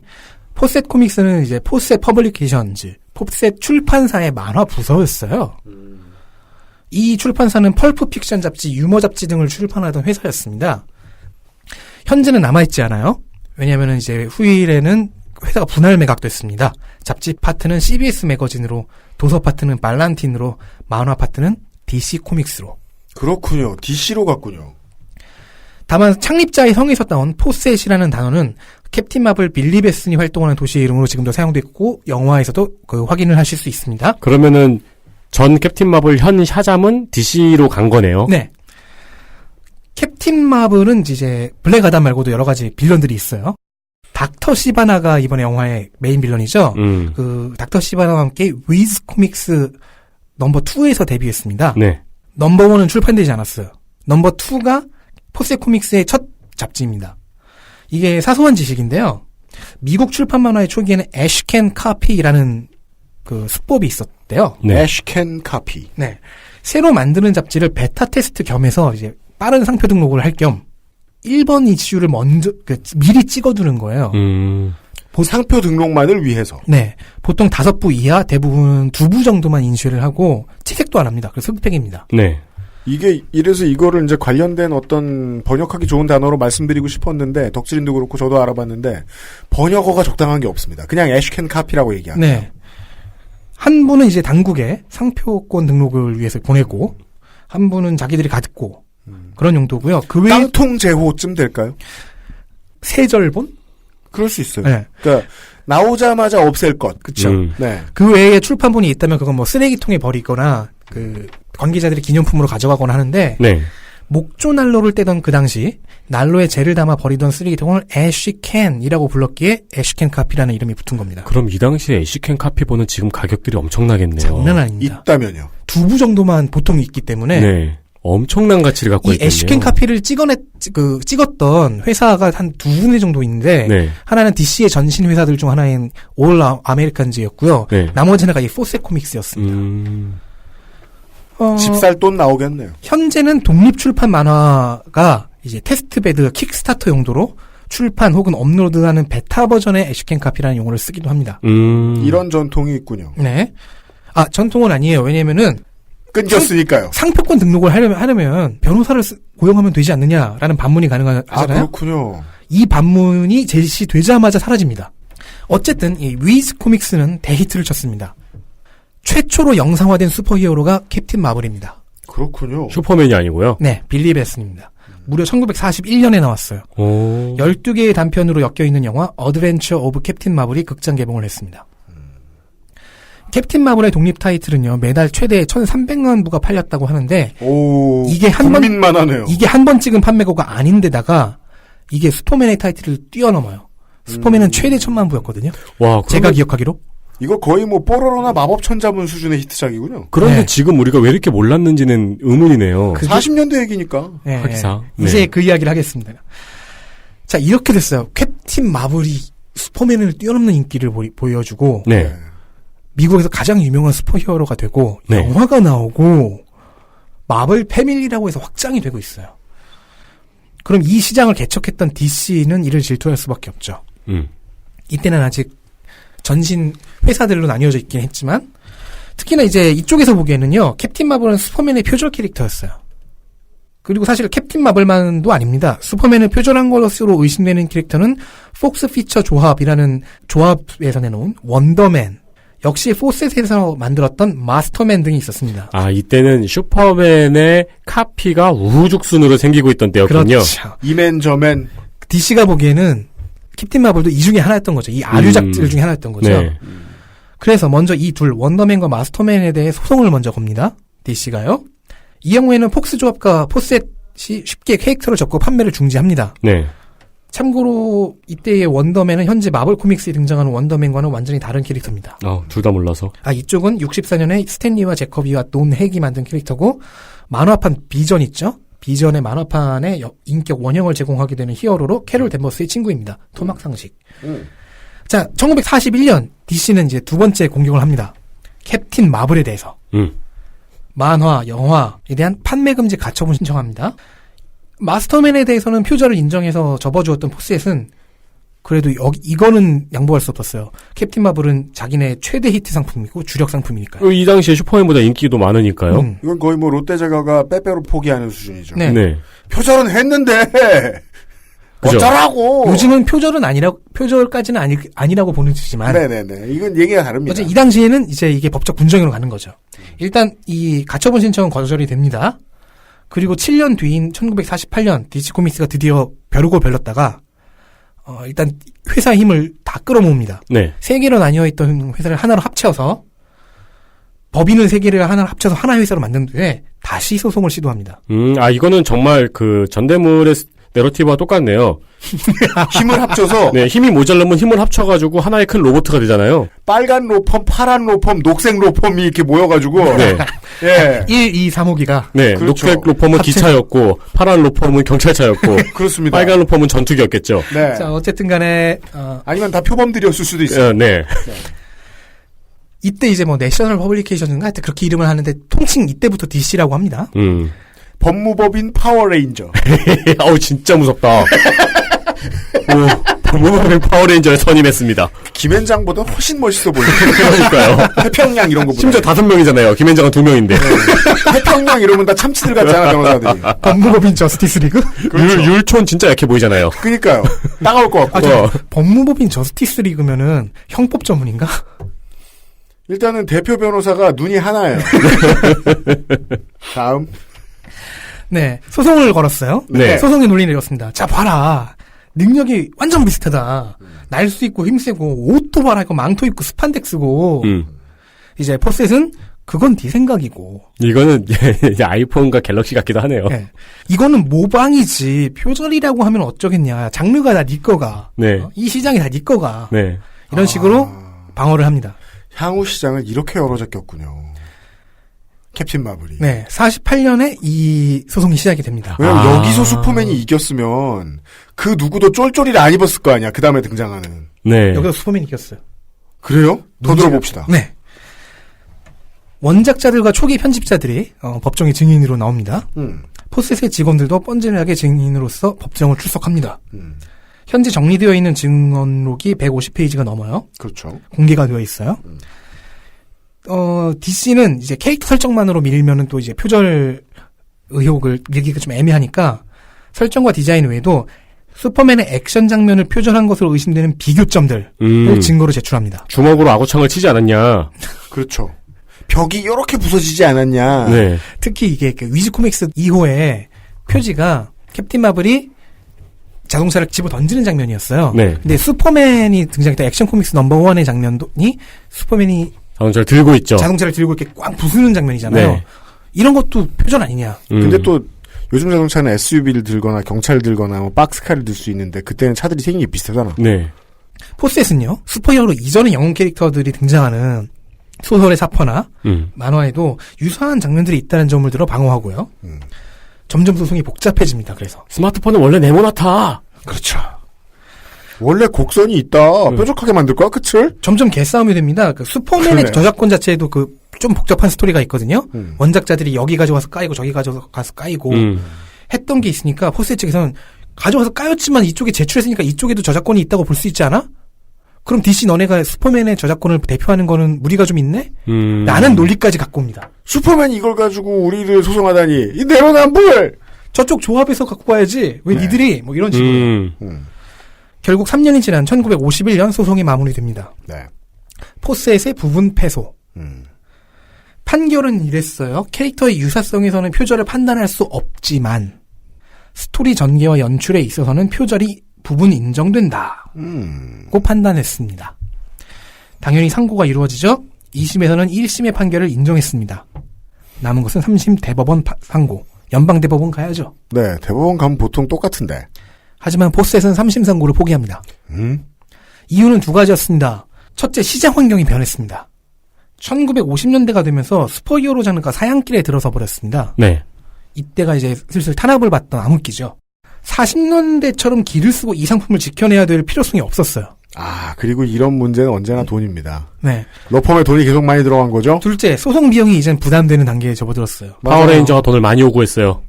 포셋 코믹스는 이제 포셋 퍼블리케이션즈, 포셋 출판사의 만화 부서였어요. 이 출판사는 펄프 픽션 잡지, 유머 잡지 등을 출판하던 회사였습니다. 현재는 남아있지 않아요. 왜냐하면 이제 후일에는 회사가 분할 매각됐습니다. 잡지 파트는 CBS 매거진으로, 도서 파트는 발란틴으로, 만화 파트는 DC 코믹스로. 그렇군요. DC로 갔군요. 다만 창립자의 성에서 따온 포셋이라는 단어는 캡틴 마블 빌리 베슨이 활동하는 도시의 이름으로 지금도 사용되고 있고 영화에서도 확인을 하실 수 있습니다. 그러면은 전 캡틴 마블 현 샤잠은 DC로 간 거네요. 네. 캡틴 마블은 이제 블랙 아담 말고도 여러 가지 빌런들이 있어요. 닥터 시바나가 이번에 영화의 메인 빌런이죠. 그 닥터 시바나와 함께 위즈 코믹스 넘버 2에서 데뷔했습니다. 네. 넘버 1은 출판되지 않았어요. 넘버 2가 포셋 코믹스의 첫 잡지입니다. 이게 사소한 지식인데요. 미국 출판 만화의 초기에는 애쉬캔 카피라는 그 수법이 있었대요. 네. 애쉬캔 카피. 네. 새로 만드는 잡지를 베타 테스트 겸해서 이제 빠른 상표 등록을 할 겸 1번 이슈를 먼저 미리 찍어두는 거예요. 상표 등록만을 위해서. 네. 보통 5부 이하, 대부분 2부 정도만 인쇄를 하고 채색도 안 합니다. 그래서 흑백입니다. 네. 이래서 이거를 이제 관련된 어떤 번역하기 좋은 단어로 말씀드리고 싶었는데, 덕질인도 그렇고 저도 알아봤는데, 번역어가 적당한 게 없습니다. 그냥 애쉬캔 카피라고 얘기합니다. 네. 한 분은 이제 당국에 상표권 등록을 위해서 보내고, 한 분은 자기들이 갖고, 그런 용도고요. 그 외에. 깡통 제호쯤 될까요? 세절본? 그럴 수 있어요. 네. 그러니까, 나오자마자 없앨 것. 그쵸. 네. 그 외에 출판본이 있다면 그건 뭐 쓰레기통에 버리거나, 관계자들이 기념품으로 가져가거나 하는데, 네. 목조 난로를 떼던 그 당시, 난로에 재를 담아 버리던 쓰레기통을 애쉬캔이라고 불렀기에 애쉬캔 카피라는 이름이 붙은 겁니다. 그럼 이 당시에 애쉬캔 카피본은 지금 가격들이 엄청나겠네요. 장난 아닙니다. 있다면요. 2부 정도만 보통 있기 때문에. 네. 엄청난 가치를 갖고 있겠네요. 이 애쉬캔 카피를 찍었던 회사가 한 2군데 정도 있는데, 네. 하나는 DC의 전신 회사들 중 하나인 올 아메리칸즈였고요. 네. 나머지 하나가 이 포셋 코믹스였습니다. 집살 돈 나오겠네요. 현재는 독립 출판 만화가 이제 테스트베드 킥스타터 용도로 출판 혹은 업로드하는 베타 버전의 애쉬캔 카피라는 용어를 쓰기도 합니다. 이런 전통이 있군요. 네. 전통은 아니에요. 왜냐면은 끊겼으니까요. 상표권 등록을 하려면 변호사를 고용하면 되지 않느냐라는 반문이 가능하잖아요. 그렇군요. 이 반문이 제시되자마자 사라집니다. 어쨌든 이 위즈 코믹스는 대히트를 쳤습니다. 최초로 영상화된 슈퍼히어로가 캡틴 마블입니다. 그렇군요. 슈퍼맨이 아니고요. 네, 빌리 베슨입니다. 무려 1941년에 나왔어요. 12개의 단편으로 엮여있는 영화 어드벤처 오브 캡틴 마블이 극장 개봉을 했습니다. 캡틴 마블의 독립 타이틀은요, 매달 최대 1,300만 부가 팔렸다고 하는데, 이게 한 번 찍은 판매고가 아닌데다가, 이게 슈퍼맨의 타이틀을 뛰어넘어요. 슈퍼맨은 최대 1,000만 부였거든요. 와, 제가 기억하기로. 이거 거의 뭐 뽀로로나 마법천자문 수준의 히트작이군요. 그런데 네. 지금 우리가 왜 이렇게 몰랐는지는 의문이네요. 40년대 얘기니까. 네. 하기사. 이제 네. 그 이야기를 하겠습니다. 자, 이렇게 됐어요. 캡틴 마블이 슈퍼맨을 뛰어넘는 인기를 보여주고, 네. 미국에서 가장 유명한 슈퍼히어로가 되고, 네. 영화가 나오고, 마블 패밀리라고 해서 확장이 되고 있어요. 그럼 이 시장을 개척했던 DC는 이를 질투할 수밖에 없죠. 이때는 아직 전신 회사들로 나뉘어져 있긴 했지만, 특히나 이제 이쪽에서 보기에는요, 캡틴 마블은 슈퍼맨의 표절 캐릭터였어요. 그리고 사실 캡틴 마블만도 아닙니다. 슈퍼맨을 표절한 것으로 의심되는 캐릭터는 폭스 피처 조합이라는 조합에서 내놓은 원더맨, 역시 포셋에서 만들었던 마스터맨 등이 있었습니다. 아, 이때는 슈퍼맨의 카피가 우후죽순으로 생기고 있던 때였군요. 그렇죠. 이맨 저맨. DC가 보기에는 캡틴 마블도 이 중에 하나였던 거죠. 이 아류작들 중에 하나였던 거죠. 네. 그래서 먼저 이 둘 원더맨과 마스터맨에 대해 소송을 먼저 겁니다. DC가요. 이 경우에는 폭스 조합과 포셋이 쉽게 캐릭터를 접고 판매를 중지합니다. 네. 참고로 이때의 원더맨은 현재 마블 코믹스에 등장하는 원더맨과는 완전히 다른 캐릭터입니다. 둘 다 몰라서. 이쪽은 64년에 스탠리와 제커비와 돈 핵이 만든 캐릭터고, 만화판 비전 있죠? 비전의 만화판에 인격 원형을 제공하게 되는 히어로로 캐롤 댄버스의 친구입니다. 토막 상식. 자, 1941년 DC는 이제 두 번째 공격을 합니다. 캡틴 마블에 대해서. 만화, 영화에 대한 판매 금지 가처분 신청합니다. 마스터맨에 대해서는 표절을 인정해서 접어주었던 포셋은 그래도 이거는 양보할 수 없었어요. 캡틴 마블은 자기네 최대 히트 상품이고 주력 상품이니까요. 이 당시에 슈퍼맨보다 인기도 많으니까요. 이건 거의 뭐 롯데자가가 빼빼로 포기하는 수준이죠. 네. 네. 표절은 했는데 그죠? 어쩌라고. 요즘은 표절까지는 아니라고 보는 주지만. 네네네. 이건 얘기가 다릅니다. 어제 이 당시에는 이제 이게 법적 분쟁으로 가는 거죠. 일단 이 가처분 신청은 거절이 됩니다. 그리고 7년 뒤인 1948년 DC 코믹스가 드디어 벼르고 별렀다가 일단 회사의 힘을 다 끌어모읍니다. 네. 세 개로 나뉘어 있던 회사를 하나로 합쳐서 법인을 세 개를 하나로 합쳐서 하나의 회사로 만든 뒤에 다시 소송을 시도합니다. 이거는 정말 그 전대물의 내러티브와 똑같네요. 힘을 합쳐서 네, 힘이 모자라면 힘을 합쳐가지고 하나의 큰 로봇가 되잖아요. 빨간 로펌, 파란 로펌, 녹색 로펌이 이렇게 모여가지고 네. 예. 1, 2, 3호기가 네, 그렇죠. 녹색 로펌은 기차였고 파란 로펌은 경찰차였고 그렇습니다. 빨간 로펌은 전투기였겠죠. 네. 자, 어쨌든 간에 아니면 다 표범들이었을 수도 있어요. 네. 이때 이제 뭐 내셔널 퍼블리케이션인가 하여튼 그렇게 이름을 하는데 통칭 이때부터 DC라고 합니다. 법무법인 파워레인저. 진짜 무섭다. 법무법인 파워레인저에 선임했습니다. 김현장보다 훨씬 멋있어 보여요. 그러니까요. 태평양 이런 거보다. 심지어 5명이잖아요. 김현장은 2명인데. 태평양 이러면 다 참치들 같잖아, 변호사들이. 법무법인 저스티스 리그? 그렇죠. 율촌 진짜 약해 보이잖아요. 그니까요. 따가울 것 같고. 법무법인 저스티스 리그면은 형법 전문인가? 일단은 대표 변호사가 눈이 하나예요. 다음. 네, 소송을 걸었어요. 네. 소송의 논리를 이렇습니다. 자, 봐라. 능력이 완전 비슷하다. 날 수 있고 힘세고 옷도 있고 망토 입고 스판덱스고. 이제 포셋은 그건 네 생각이고. 이거는 아이폰과 갤럭시 같기도 하네요. 네. 이거는 모방이지 표절이라고 하면 어쩌겠냐. 장르가 다 네 거가. 네. 이 시장이 다 네 거가. 네. 이런 식으로 방어를 합니다. 향후 시장을 이렇게 열어잡겼군요. 캡틴 마블이. 네, 48년에 이 소송이 시작이 됩니다. 왜냐면 여기서 슈퍼맨이 이겼으면 그 누구도 쫄쫄이를 안 입었을 거 아니야. 그 다음에 등장하는. 네. 여기서 슈퍼맨이 이겼어요. 그래요? 더 들어봅시다. 네. 원작자들과 초기 편집자들이 법정의 증인으로 나옵니다. 포셋의 직원들도 뻔질하게 증인으로서 법정을 출석합니다. 현재 정리되어 있는 증언록이 150페이지가 넘어요. 그렇죠. 공개가 되어 있어요. DC는 이제 캐릭터 설정만으로 밀면은 또 이제 표절 의혹을 밀기가 좀 애매하니까 설정과 디자인 외에도 슈퍼맨의 액션 장면을 표절한 것으로 의심되는 비교점들을 증거로 제출합니다. 주먹으로 아구창을 치지 않았냐. 그렇죠. 벽이 이렇게 부서지지 않았냐. 네. 특히 이게 그 위즈 코믹스 2호의 표지가 캡틴 마블이 자동차를 집어 던지는 장면이었어요. 네. 근데 슈퍼맨이 등장했던 액션 코믹스 넘버1의 장면이 슈퍼맨이 자동차를 들고 있죠. 자동차를 들고 이렇게 꽉 부수는 장면이잖아요. 네. 이런 것도 표절 아니냐. 근데 또 요즘 자동차는 SUV를 들거나 경차를 들거나 뭐 박스카를 들 수 있는데 그때는 차들이 생긴 게 비슷하잖아. 네. 포스에서는요. 슈퍼히어로 이전의 영웅 캐릭터들이 등장하는 소설의 사퍼나 만화에도 유사한 장면들이 있다는 점을 들어 방어하고요. 점점 소송이 복잡해집니다. 그래서 스마트폰은 원래 네모나타. 그렇죠. 원래 곡선이 있다. 뾰족하게 만들 거야 끝을. 점점 개싸움이 됩니다. 그 슈퍼맨의 그러네요. 저작권 자체에도 그 좀 복잡한 스토리가 있거든요. 원작자들이 여기 가져가서 까이고 저기 가져가서 까이고 했던 게 있으니까 포스 측에서는 가져가서 까였지만 이쪽에 제출했으니까 이쪽에도 저작권이 있다고 볼 수 있지 않아? 그럼 DC 너네가 슈퍼맨의 저작권을 대표하는 거는 무리가 좀 있네? 라는 논리까지 갖고 옵니다. 슈퍼맨이 이걸 가지고 우리를 소송하다니 이 내로남불. 저쪽 조합에서 갖고 가야지. 왜 니들이 뭐 이런 식으로. 결국 3년이 지난 1951년 소송이 마무리됩니다. 네. 포스에서의 부분 패소. 판결은 이랬어요. 캐릭터의 유사성에서는 표절을 판단할 수 없지만 스토리 전개와 연출에 있어서는 표절이 부분 인정된다. 고 판단했습니다. 당연히 상고가 이루어지죠. 2심에서는 1심의 판결을 인정했습니다. 남은 것은 3심 대법원 상고. 연방대법원 가야죠. 네. 대법원 가면 보통 똑같은데. 하지만 포스에서는 3심 상고를 포기합니다. 이유는 두 가지였습니다. 첫째, 시장 환경이 변했습니다. 1950년대가 되면서 슈퍼히어로 장르가 사양길에 들어서 버렸습니다. 네. 이때가 이제 슬슬 탄압을 받던 암흑기죠. 40년대처럼 길을 쓰고 이 상품을 지켜내야 될 필요성이 없었어요. 아, 그리고 이런 문제는 언제나 돈입니다. 네. 로펌에 돈이 계속 많이 들어간 거죠? 둘째, 소송 비용이 이젠 부담되는 단계에 접어들었어요. 파워레인저가 돈을 많이 요구했어요.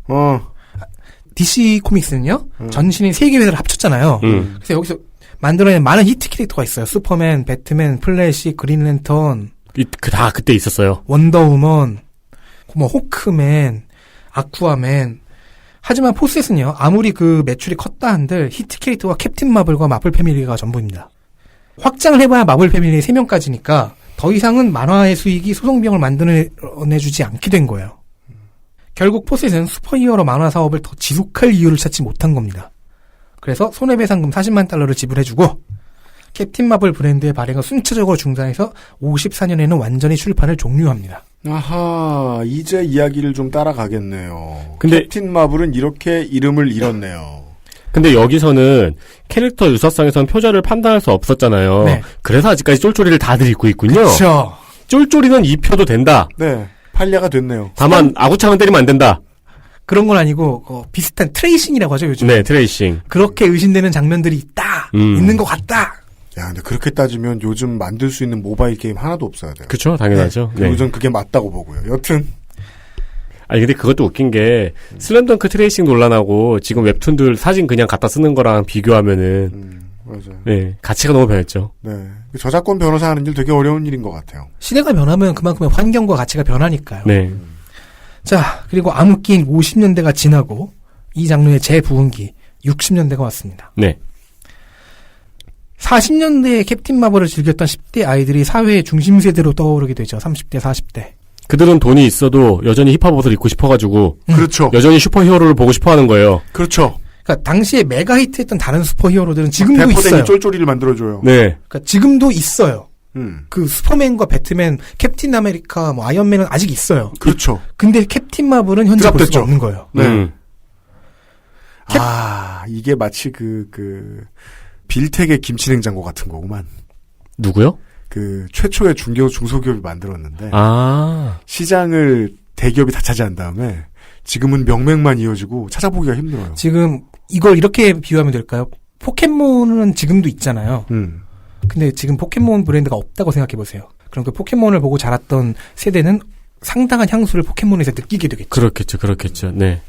DC 코믹스는요, 전신인 3개 회사를 합쳤잖아요. 그래서 여기서 만들어낸 많은 히트 캐릭터가 있어요. 슈퍼맨, 배트맨, 플래시, 그린랜턴. 다 그때 있었어요. 원더우먼, 뭐 호크맨, 아쿠아맨. 하지만 포스에서는요, 아무리 그 매출이 컸다 한들 히트 캐릭터가 캡틴 마블과 마블 패밀리가 전부입니다. 확장을 해봐야 마블 패밀리 3명까지니까 더 이상은 만화의 수익이 소송 비용을 만들어내주지 않게 된 거예요. 결국 포스에서는 슈퍼히어로 만화 사업을 더 지속할 이유를 찾지 못한 겁니다. 그래서 손해배상금 40만 달러를 지불해주고 캡틴 마블 브랜드의 발행을 순차적으로 중단해서 54년에는 완전히 출판을 종료합니다. 아하, 이제 이야기를 좀 따라가겠네요. 근데 캡틴 마블은 이렇게 이름을 잃었네요. 근데 여기서는 캐릭터 유사성에서는 표절을 판단할 수 없었잖아요. 네. 그래서 아직까지 쫄쫄이를 다들 입고 있군요. 그렇죠. 쫄쫄이는 입혀도 된다. 네, 판례가 됐네요. 다만 아구창은 때리면 안 된다. 그런 건 아니고 비슷한 트레이싱이라고 하죠, 요즘. 네, 트레이싱. 그렇게 의심되는 장면들이 있다. 있는 것 같다. 야, 근데 그렇게 따지면 요즘 만들 수 있는 모바일 게임 하나도 없어야 돼요. 그렇죠, 당연하죠. 네. 그리고 전 그게 맞다고 보고요. 여튼. 아니, 근데 그것도 웃긴 게, 슬램덩크 트레이싱 논란하고 지금 웹툰들 사진 그냥 갖다 쓰는 거랑 비교하면은, 맞아요. 네, 가치가 너무 변했죠. 네. 저작권 변호사 하는 일 되게 어려운 일인 것 같아요. 시대가 변하면 그만큼의 환경과 가치가 변하니까요. 네. 자, 그리고 암흑기인 50년대가 지나고, 이 장르의 재부흥기, 60년대가 왔습니다. 네. 40년대에 캡틴 마블을 즐겼던 10대 아이들이 사회의 중심 세대로 떠오르게 되죠. 30대, 40대. 그들은 돈이 있어도 여전히 힙합 옷을 입고 싶어가지고. 그렇죠. 여전히 슈퍼히어로를 보고 싶어 하는 거예요. 그렇죠. 그러니까 당시에 메가 히트했던 다른 슈퍼히어로들은 지금도 대포댕이 있어요. 쫄쫄이를 만들어줘요. 네. 그러니까 지금도 있어요. 그 슈퍼맨과 배트맨, 캡틴 아메리카, 뭐 아이언맨은 아직 있어요. 그렇죠. 근데 캡틴 마블은 현재 볼 수가 없는 거예요. 네. 이게 마치 빌텍의 김치냉장고 같은 거구만. 누구요? 최초의 중소기업이 만들었는데. 시장을 대기업이 다 차지한 다음에 지금은 명맥만 이어지고 찾아보기가 힘들어요. 지금 이걸 이렇게 비유하면 될까요? 포켓몬은 지금도 있잖아요. 근데 지금 포켓몬 브랜드가 없다고 생각해 보세요. 그럼 그 포켓몬을 보고 자랐던 세대는 상당한 향수를 포켓몬에서 느끼게 되겠죠. 그렇겠죠. 네.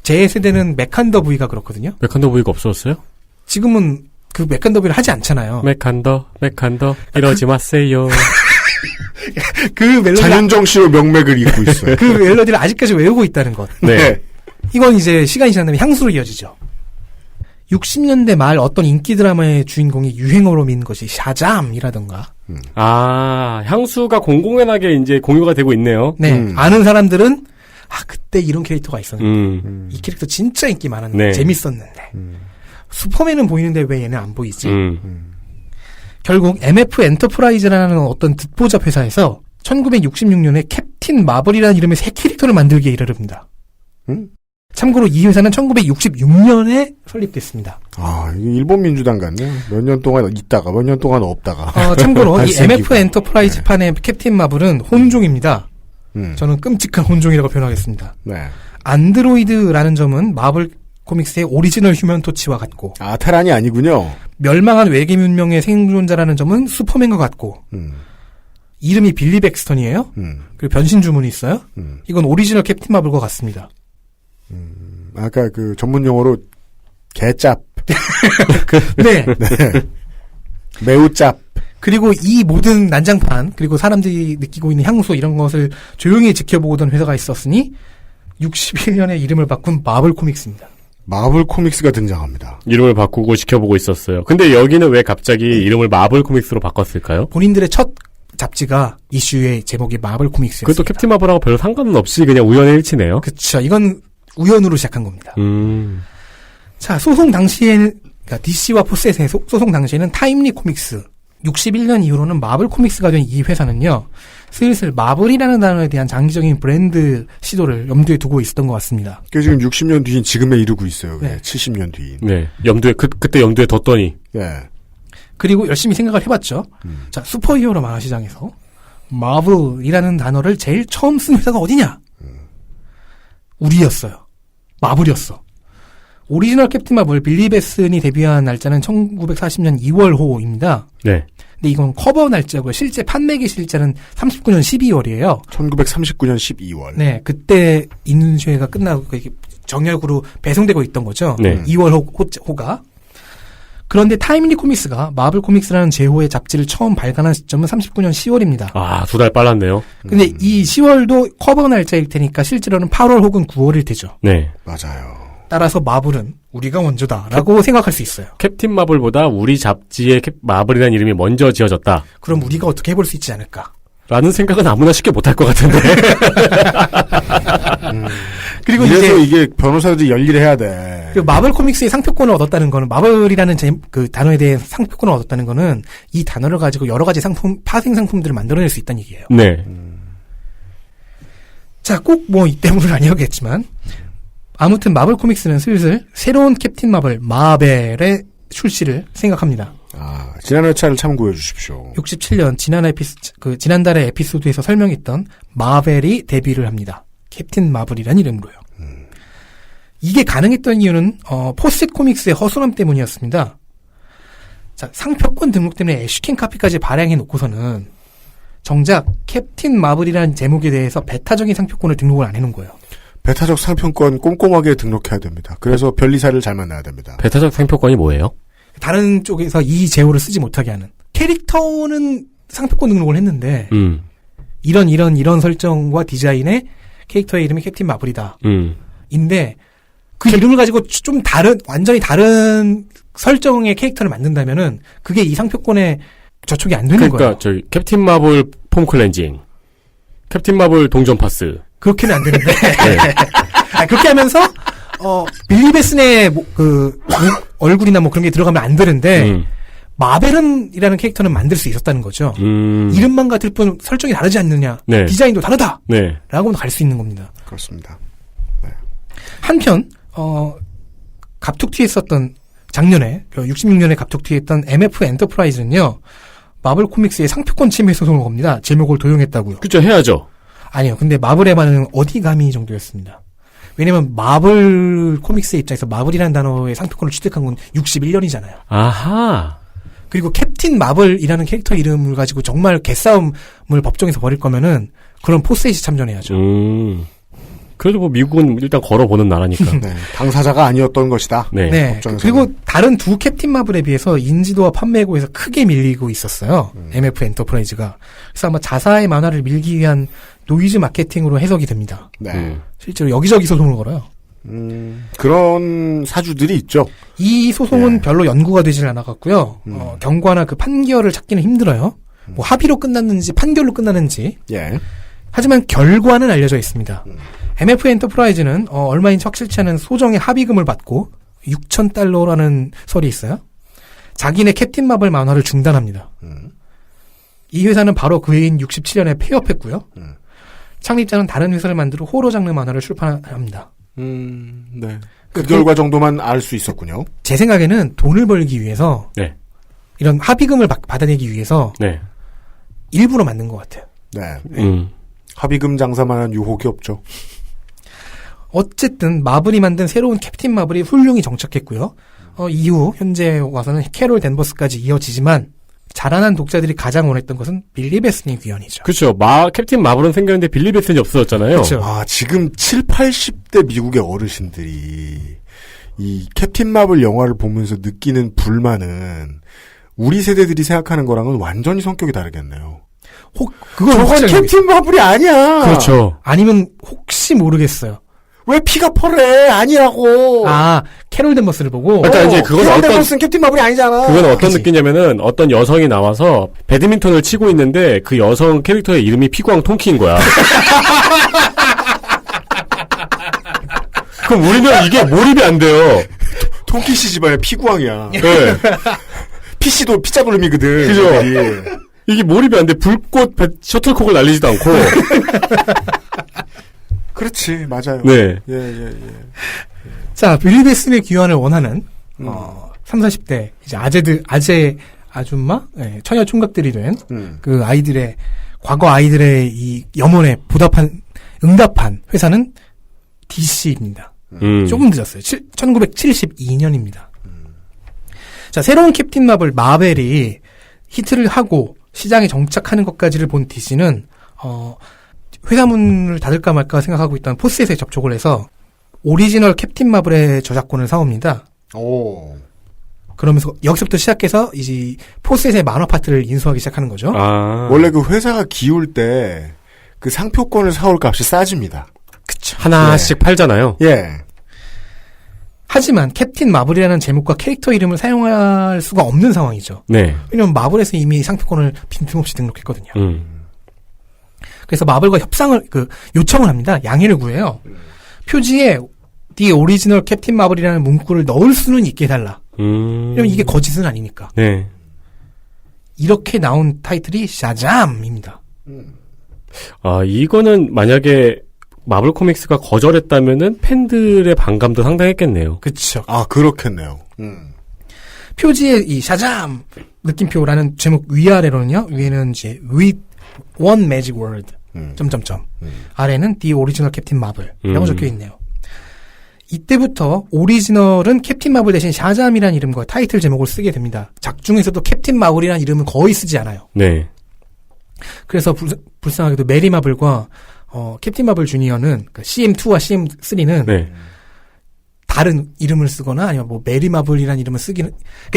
제 세대는 메칸더 V가 그렇거든요. 메칸더 V가 없어졌어요? 지금은 그 메칸더 V를 하지 않잖아요. 메칸더 이러지 마세요. 그 멜로디 장윤정 씨로 명맥을 잇고 있어요. 그 멜로디를 아직까지 외우고 있다는 것. 네. 이건 이제 시간이 지난 다음에 향수로 이어지죠. 60년대 말 어떤 인기 드라마의 주인공이 유행어로 민 것이 샤잠이라던가. 향수가 공공연하게 이제 공유가 되고 있네요. 네. 아는 사람들은 그때 이런 캐릭터가 있었는데 이 캐릭터 진짜 인기 많았는데 네. 재밌었는데 슈퍼맨은 보이는데 왜 얘는 안 보이지? 결국 MF 엔터프라이즈라는 어떤 듣보잡 회사에서 1966년에 캡틴 마블이라는 이름의 새 캐릭터를 만들기에 이르릅니다. 참고로 이 회사는 1966년에 설립됐습니다. 이게 일본 민주당 같네요. 몇 년 동안 있다가 몇 년 동안 없다가. 참고로 이 MF 엔터프라이즈판의 캡틴 마블은 혼종입니다. 저는 끔찍한 혼종이라고 표현하겠습니다. 네. 안드로이드라는 점은 마블 코믹스의 오리지널 휴먼 토치와 같고 테란이 아니군요. 멸망한 외계 문명의 생존자라는 점은 슈퍼맨과 같고 이름이 빌리 백스턴이에요. 그리고 변신 주문이 있어요. 이건 오리지널 캡틴 마블과 같습니다. 아까 그 전문 용어로 개짭. 네. 네. 매우 짭. 그리고 이 모든 난장판 그리고 사람들이 느끼고 있는 향수 이런 것을 조용히 지켜보던 회사가 있었으니 61년에 이름을 바꾼 마블 코믹스입니다. 마블 코믹스가 등장합니다. 이름을 바꾸고 지켜보고 있었어요. 근데 여기는 왜 갑자기 이름을 마블 코믹스로 바꿨을까요? 본인들의 첫 잡지가 이슈의 제목이 마블 코믹스였습니다. 그것도 캡틴 마블하고 별 상관은 없이 그냥 우연의 일치네요. 그렇죠. 이건 우연으로 시작한 겁니다. 자, 소송 당시에는 그러니까 DC와 포셋의 소송 당시에는 타임리 코믹스 61년 이후로는 마블 코믹스가 된 이 회사는요. 슬슬 마블이라는 단어에 대한 장기적인 브랜드 시도를 염두에 두고 있었던 것 같습니다. 지금 60년 뒤인 지금에 이르고 있어요. 네. 70년 뒤인. 네. 그때 염두에 뒀더니. 네. 그리고 열심히 생각을 해봤죠. 자, 슈퍼히어로 만화 시장에서 마블이라는 단어를 제일 처음 쓴 회사가 어디냐? 우리였어요. 마블이었어. 오리지널 캡틴 마블 빌리 베슨이 데뷔한 날짜는 1940년 2월호입니다. 네. 근데 이건 커버 날짜고요. 실제 판매기 실자는 39년 12월이에요. 1939년 12월. 네, 그때 인쇄가 끝나고 정약으로 배송되고 있던 거죠. 네. 2월 호가. 그런데 타임리 코믹스가 마블 코믹스라는 제호의 잡지를 처음 발간한 시점은 39년 10월입니다. 2달 빨랐네요. 근데 이 10월도 커버 날짜일 테니까 실제로는 8월 혹은 9월일 테죠. 네. 맞아요. 따라서 마블은 우리가 먼저다라고 생각할 수 있어요. 캡틴 마블보다 우리 잡지에 마블이라는 이름이 먼저 지어졌다. 그럼 우리가 어떻게 해볼 수 있지 않을까? 라는 생각은 아무나 쉽게 못할 것 같은데. 그리고 이래서 이게 변호사들이 열일해야 돼. 그 마블 코믹스의 상표권을 얻었다는 거는 마블이라는 그 단어에 대해 상표권을 얻었다는 거는 이 단어를 가지고 여러 가지 파생 상품들을 만들어낼 수 있다는 얘기예요. 네. 자, 꼭 뭐 이 때문은 아니었겠지만 아무튼 마블 코믹스는 슬슬 새로운 캡틴 마블 마벨의 출시를 생각합니다. 지난 회차를 참고해 주십시오. 67년 지난달의 에피소드에서 설명했던 마벨이 데뷔를 합니다. 캡틴 마블이라는 이름으로요. 이게 가능했던 이유는 포셋 코믹스의 허술함 때문이었습니다. 자, 상표권 등록 때문에 애쉬캔 카피까지 발행해 놓고서는 정작 캡틴 마블이라는 제목에 대해서 베타적인 상표권을 등록을 안 해놓은 거예요. 베타적 상표권 꼼꼼하게 등록해야 됩니다. 그래서 별리사를 잘 만나야 됩니다. 베타적 상표권이 뭐예요? 다른 쪽에서 이 제호를 쓰지 못하게 하는. 캐릭터는 상표권 등록을 했는데 이런 설정과 디자인의 캐릭터의 이름이 캡틴 마블이다. 인데 그 이름을 가지고 좀 완전히 다른 설정의 캐릭터를 만든다면은 그게 이 상표권에 저촉이 안 되는 거예요. 그러니까 캡틴 마블 폼 클렌징, 캡틴 마블 동전 파스. 그렇게는 안 되는데. 네. 그렇게 하면서 빌리 베슨의 얼굴이나 뭐 그런 게 들어가면 안 되는데 마벨은이라는 캐릭터는 만들 수 있었다는 거죠. 이름만 같을 뿐 설정이 다르지 않느냐. 네. 디자인도 다르다. 네. 라고는 갈 수 있는 겁니다. 그렇습니다. 한편 갑툭튀에 썼던 작년에 66년에 갑툭튀에 했던 MF 엔터프라이즈는요. 마블 코믹스의 상표권 침해 소송을 겁니다. 제목을 도용했다고요. 그렇죠. 해야죠. 아니요. 근데 마블의 반응은 어디 감히 정도였습니다. 왜냐면 마블 코믹스의 입장에서 마블이라는 단어의 상표권을 취득한 건 61년이잖아요. 아하. 그리고 캡틴 마블이라는 캐릭터 이름을 가지고 정말 개싸움을 법정에서 벌일 거면은 그런 포셋이 참전해야죠. 그래도 뭐 미국은 일단 걸어보는 나라니까. 네, 당사자가 아니었던 것이다. 네. 그리고 다른 두 캡틴 마블에 비해서 인지도와 판매고에서 크게 밀리고 있었어요. MF 엔터프라이즈가. 그래서 아마 자사의 만화를 밀기 위한 노이즈 마케팅으로 해석이 됩니다. 네. 실제로 여기저기 소송을 걸어요. 그런 사주들이 있죠. 이 소송은 별로 연구가 되질 않아갖고요. 경과나 그 판결을 찾기는 힘들어요. 뭐 합의로 끝났는지 판결로 끝났는지. 예. 하지만 결과는 알려져 있습니다. MF 엔터프라이즈는 얼마인지 확실치 않은 소정의 합의금을 받고 $6,000라는 설이 있어요. 자기네 캡틴 마블 만화를 중단합니다. 이 회사는 바로 그 해인 67년에 폐업했고요. 창립자는 다른 회사를 만들어 호러 장르 만화를 출판합니다. 네. 그 결과 정도만 알 수 있었군요. 제 생각에는 돈을 벌기 위해서 네. 이런 합의금을 받아내기 위해서 네. 일부러 만든 것 같아요. 네. 합의금 장사만한 유혹이 없죠. 어쨌든 마블이 만든 새로운 캡틴 마블이 훌륭히 정착했고요. 이후 현재 와서는 캐롤 댄버스까지 이어지지만 자라난 독자들이 가장 원했던 것은 빌리 베슨의 귀환이죠. 그렇죠. 캡틴 마블은 생겼는데 빌리 베슨이 없어졌잖아요. 그쵸. 지금 7, 80대 미국의 어르신들이 이 캡틴 마블 영화를 보면서 느끼는 불만은 우리 세대들이 생각하는 거랑은 완전히 성격이 다르겠네요. 저건 캡틴 마블이 아니야. 그렇죠. 아니면 혹시 모르겠어요. 왜 피가 펄해? 아니라고. 캐롤 댄버스를 보고. 그러니까 이제 그건 캐롤 댄버스는 캡틴 마블이 아니잖아. 그건 어떤 느낌이냐면은 어떤 여성이 나와서 배드민턴을 치고 있는데 그 여성 캐릭터의 이름이 피구왕 통키인 거야. 그럼 우리는 이게 몰입이 안 돼요. 통키 씨 집안에 피구왕이야. 네. PC도 피자블룸이거든. 그죠? 이게 몰입이 안 돼. 불꽃 셔틀콕을 날리지도 않고. 그렇지, 맞아요. 네. 예. 자, 빌리 베슨의 귀환을 원하는 30, 40대 이제 아재 아줌마, 처녀 총각들이 된 그 아이들의 과거 아이들의 이 염원에 응답한 회사는 DC입니다. 조금 늦었어요. 1972년입니다. 자, 새로운 캡틴 마벨이 히트를 하고 시장에 정착하는 것까지를 본 DC는 회사 문을 닫을까 말까 생각하고 있던 포스에서 접촉을 해서 오리지널 캡틴 마블의 저작권을 사옵니다. 오. 그러면서 여기서부터 시작해서 이제 포스의 만화 파트를 인수하기 시작하는 거죠. 원래 그 회사가 기울 때 그 상표권을 사올 값이 싸집니다. 그쵸. 하나씩 팔잖아요. 예. 하지만 캡틴 마블이라는 제목과 캐릭터 이름을 사용할 수가 없는 상황이죠. 네. 왜냐면 마블에서 이미 상표권을 빈틈없이 등록했거든요. 그래서 마블과 요청을 합니다. 양해를 구해요. 표지에 The Original 캡틴 마블이라는 문구를 넣을 수는 있게 해달라. 왜냐면 이게 거짓은 아니니까. 네. 이렇게 나온 타이틀이 샤잠입니다. 이거는 만약에 마블 코믹스가 거절했다면은 팬들의 반감도 상당했겠네요. 그쵸. 그렇겠네요. 표지에 이 샤잠 느낌표라는 제목 위아래로는요. 위에는 이제 with one magic word. 점점점. 아래는 The Original 캡틴 마블이라고 적혀 있네요. 이때부터 오리지널은 캡틴 마블 대신 샤잠이라는 이름과 타이틀 제목을 쓰게 됩니다. 작중에서도 captain 마블이라는 이름은 거의 쓰지 않아요. 네. 그래서 불쌍하게도 메리 마블과 캡틴 마블 주니어는 CM2와 CM3는 네. 다른 이름을 쓰거나 아니면 뭐 메리 마블이라는 이름을 쓰기는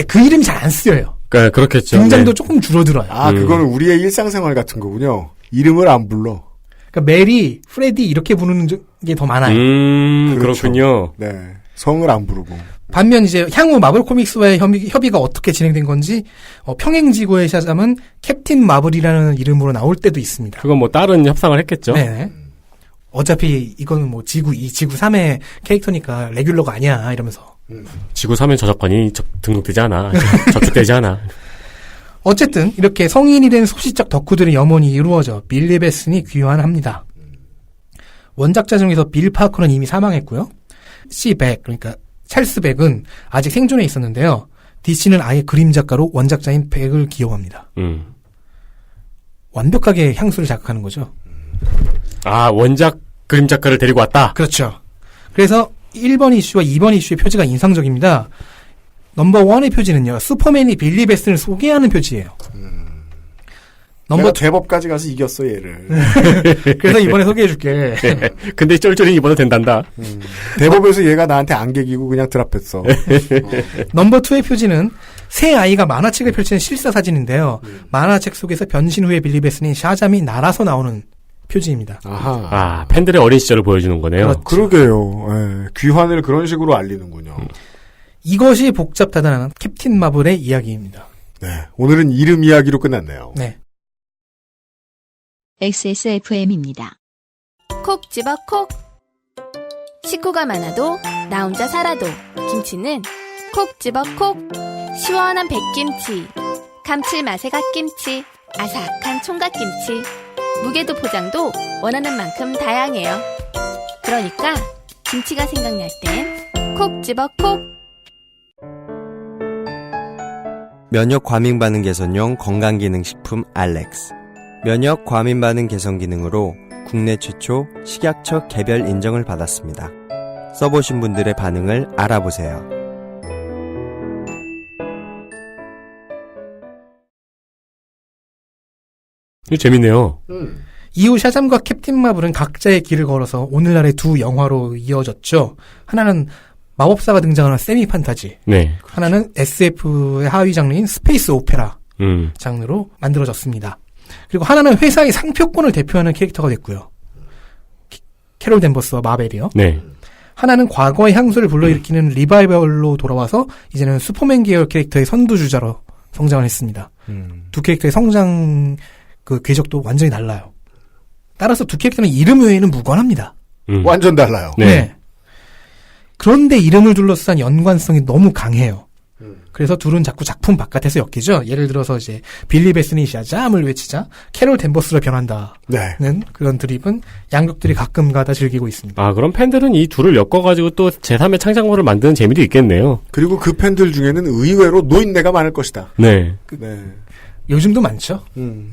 그 이름이 잘 안 쓰여요. 그러니까 그렇겠죠. 등장도 네. 조금 줄어들어요. 그거는 우리의 일상생활 같은 거군요. 이름을 안 불러. 그러니까 메리, 프레디 이렇게 부르는 게 더 많아요. 그렇죠. 그렇군요. 네. 성을 안 부르고. 반면 이제 향후 마블 코믹스와의 협의가 어떻게 진행된 건지 평행지구의 샤잠은 캡틴 마블이라는 이름으로 나올 때도 있습니다. 그건 뭐 다른 협상을 했겠죠. 네. 어차피 이거는 뭐 지구 2, 지구 3의 캐릭터니까 레귤러가 아니야 이러면서. 지구 3의 저작권이 등록되지 않아. 접촉되지 않아. 어쨌든 이렇게 성인이 된 소시적 덕후들의 염원이 이루어져 빌리 베슨이 귀환합니다. 원작자 중에서 빌 파커는 이미 사망했고요. C100 그러니까 찰스 백은 아직 생존해 있었는데요. DC는 아예 그림 작가로 원작자인 백을 기용합니다. 완벽하게 향수를 자극하는 거죠. 원작 그림 작가를 데리고 왔다? 그렇죠. 그래서 1번 이슈와 2번 이슈의 표지가 인상적입니다. 넘버 1의 표지는요. 슈퍼맨이 빌리 베슨을 소개하는 표지예요. 내가 제법까지 가서 이겼어 얘를. 그래서 이번에 소개해줄게. 근데 쫄쫄이 이번에 된단다. 대법에서 얘가 나한테 안개기고 그냥 드랍했어. 넘버 2의 표지는 새 아이가 만화책을 펼치는 실사 사진인데요. 만화책 속에서 변신 후에 빌리 베슨이 샤잠이 날아서 나오는 표지입니다. 팬들의 어린 시절을 보여주는 거네요. 그러게요. 예, 귀환을 그런 식으로 알리는군요. 이것이 복잡하다는 캡틴 마블의 이야기입니다. 네, 오늘은 이름 이야기로 끝났네요. 네. XSFM입니다. 콕 집어 콕. 식구가 많아도 나 혼자 살아도 김치는 콕 집어 콕. 시원한 백김치, 감칠맛의 갓김치, 아삭한 총각김치. 무게도 포장도 원하는 만큼 다양해요. 그러니까 김치가 생각날 땐 콕 집어 콕. 면역 과민 반응 개선용 건강기능식품 알렉스. 면역 과민 반응 개선 기능으로 국내 최초 식약처 개별 인정을 받았습니다. 써보신 분들의 반응을 알아보세요. 이거 재밌네요. 이후 샤잠과 캡틴 마블은 각자의 길을 걸어서 오늘날의 두 영화로 이어졌죠. 하나는 마법사가 등장하는 세미 판타지. 네. 하나는 SF의 하위 장르인 스페이스 오페라 장르로 만들어졌습니다. 그리고 하나는 회사의 상표권을 대표하는 캐릭터가 됐고요. 캐롤 댄버스와 마벨이요. 네. 하나는 과거의 향수를 불러일으키는 리바이벌로 돌아와서 이제는 슈퍼맨 계열 캐릭터의 선두주자로 성장을 했습니다. 두 캐릭터의 성장 그 궤적도 완전히 달라요. 따라서 두 캐릭터는 이름 외에는 무관합니다. 완전 달라요. 네. 그런데 이름을 둘러싼 연관성이 너무 강해요. 그래서 둘은 자꾸 작품 바깥에서 엮이죠. 예를 들어서 이제 빌리 베스니 샤잠을 외치자 캐롤 댄버스로 변한다는 그런 드립은 양극들이 가끔가다 즐기고 있습니다. 아, 그럼 팬들은 이 둘을 엮어가지고 또 제3의 창작물을 만드는 재미도 있겠네요. 그리고 그 팬들 중에는 의외로 노인네가 많을 것이다. 네. 네. 요즘도 많죠.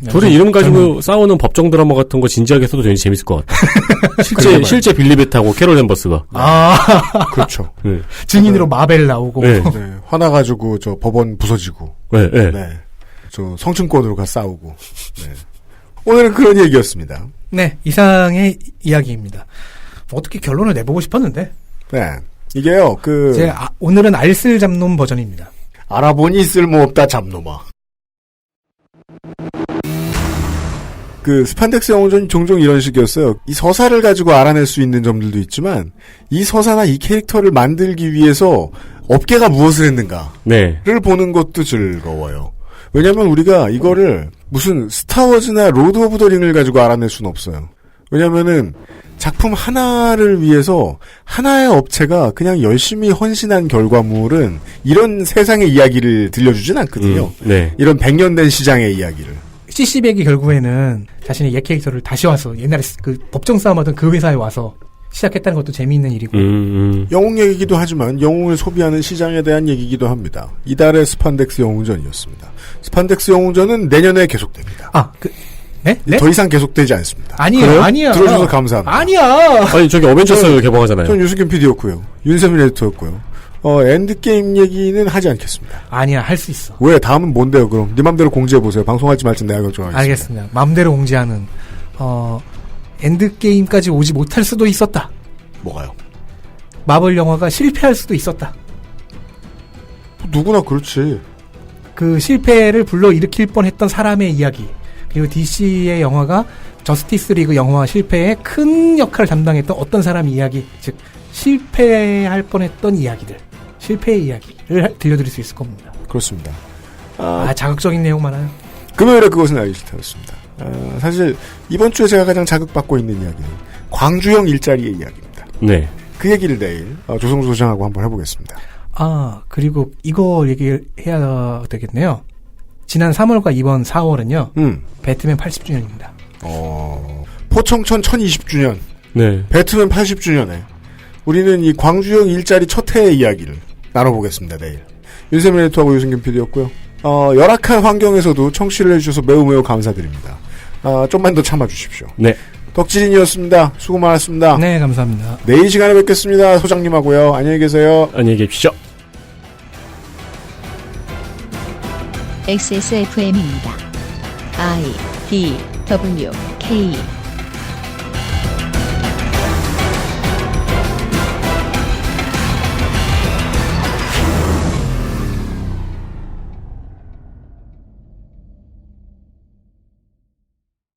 둘이 이름 가지고 싸우는 법정 드라마 같은 거 진지하게 써도 되게 재밌을 것 같아요. 실제 빌리벳하고 캐롤 댄버스가. 그렇죠. 네. 증인으로 마벨 나오고. 네. 화나가지고 저 법원 부서지고. 네. 저 성층권으로 가 싸우고. 네. 오늘은 그런 얘기였습니다. 네. 이상의 이야기입니다. 어떻게 결론을 내보고 싶었는데. 네. 이게요, 오늘은 알쓸 잡놈 버전입니다. 알아보니 쓸모없다 잡놈아. 스판덱스 영웅전이 종종 이런 식이었어요. 이 서사를 가지고 알아낼 수 있는 점들도 있지만 이 서사나 이 캐릭터를 만들기 위해서 업계가 무엇을 했는가를 보는 것도 즐거워요. 왜냐하면 우리가 이거를 무슨 스타워즈나 로드 오브 더 링을 가지고 알아낼 수는 없어요. 왜냐하면은 작품 하나를 위해서 하나의 업체가 그냥 열심히 헌신한 결과물은 이런 세상의 이야기를 들려주진 않거든요. 이런 100년 된 시장의 이야기를. CC백이 결국에는 자신의 옛 캐릭터를 다시 와서 옛날에 그 법정 싸움하던 그 회사에 와서 시작했다는 것도 재미있는 일이고. 영웅 얘기이기도 하지만 영웅을 소비하는 시장에 대한 얘기이기도 합니다. 이달의 스판덱스 영웅전이었습니다. 스판덱스 영웅전은 내년에 계속됩니다. 네? 더 이상 계속되지 않습니다. 아니야. 들어주셔서 감사합니다. 아니야. 아니, 저기 어벤져스 개봉하잖아요. 전 유승균 PD였고요. 윤세민 에디터였고요. 엔드게임 얘기는 하지 않겠습니다. 아니야, 할 수 있어. 왜? 다음은 뭔데요, 그럼? 네 맘대로 공지해보세요. 방송할지 말지 내가 결정하겠습니다. 알겠습니다. 맘대로 공지하는, 엔드게임까지 오지 못할 수도 있었다. 뭐가요? 마블 영화가 실패할 수도 있었다. 누구나 그렇지. 그 실패를 불러일으킬 뻔했던 사람의 이야기. 그리고 DC의 영화가 저스티스 리그 영화 실패에 큰 역할을 담당했던 어떤 사람 이야기. 즉, 실패할 뻔했던 이야기들. 실패의 이야기를 들려드릴 수 있을 겁니다. 그렇습니다. 자극적인 내용 많아요. 금요일에 그것은 알기 싫다였습니다. 사실 이번 주에 제가 가장 자극받고 있는 이야기는 광주형 일자리의 이야기입니다. 네. 그 얘기를 내일 조성수 소장하고 한번 해보겠습니다. 그리고 이거 얘기해야 되겠네요. 지난 3월과 이번 4월은요. 배트맨 80주년입니다. 포청천 1020주년. 네. 배트맨 80주년에 우리는 이 광주형 일자리 첫 해의 이야기를 나눠보겠습니다. 내일. 윤세민 에디터하고 유승균 PD였고요. 열악한 환경에서도 청취를 해주셔서 매우 감사드립니다. 좀만 더 참아주십시오. 네. 덕질인이었습니다. 수고 많았습니다. 네, 감사합니다. 내일 시간에 뵙겠습니다. 소장님하고요. 안녕히 계세요. 안녕히 계십시오. XSFM입니다. I, D, W, K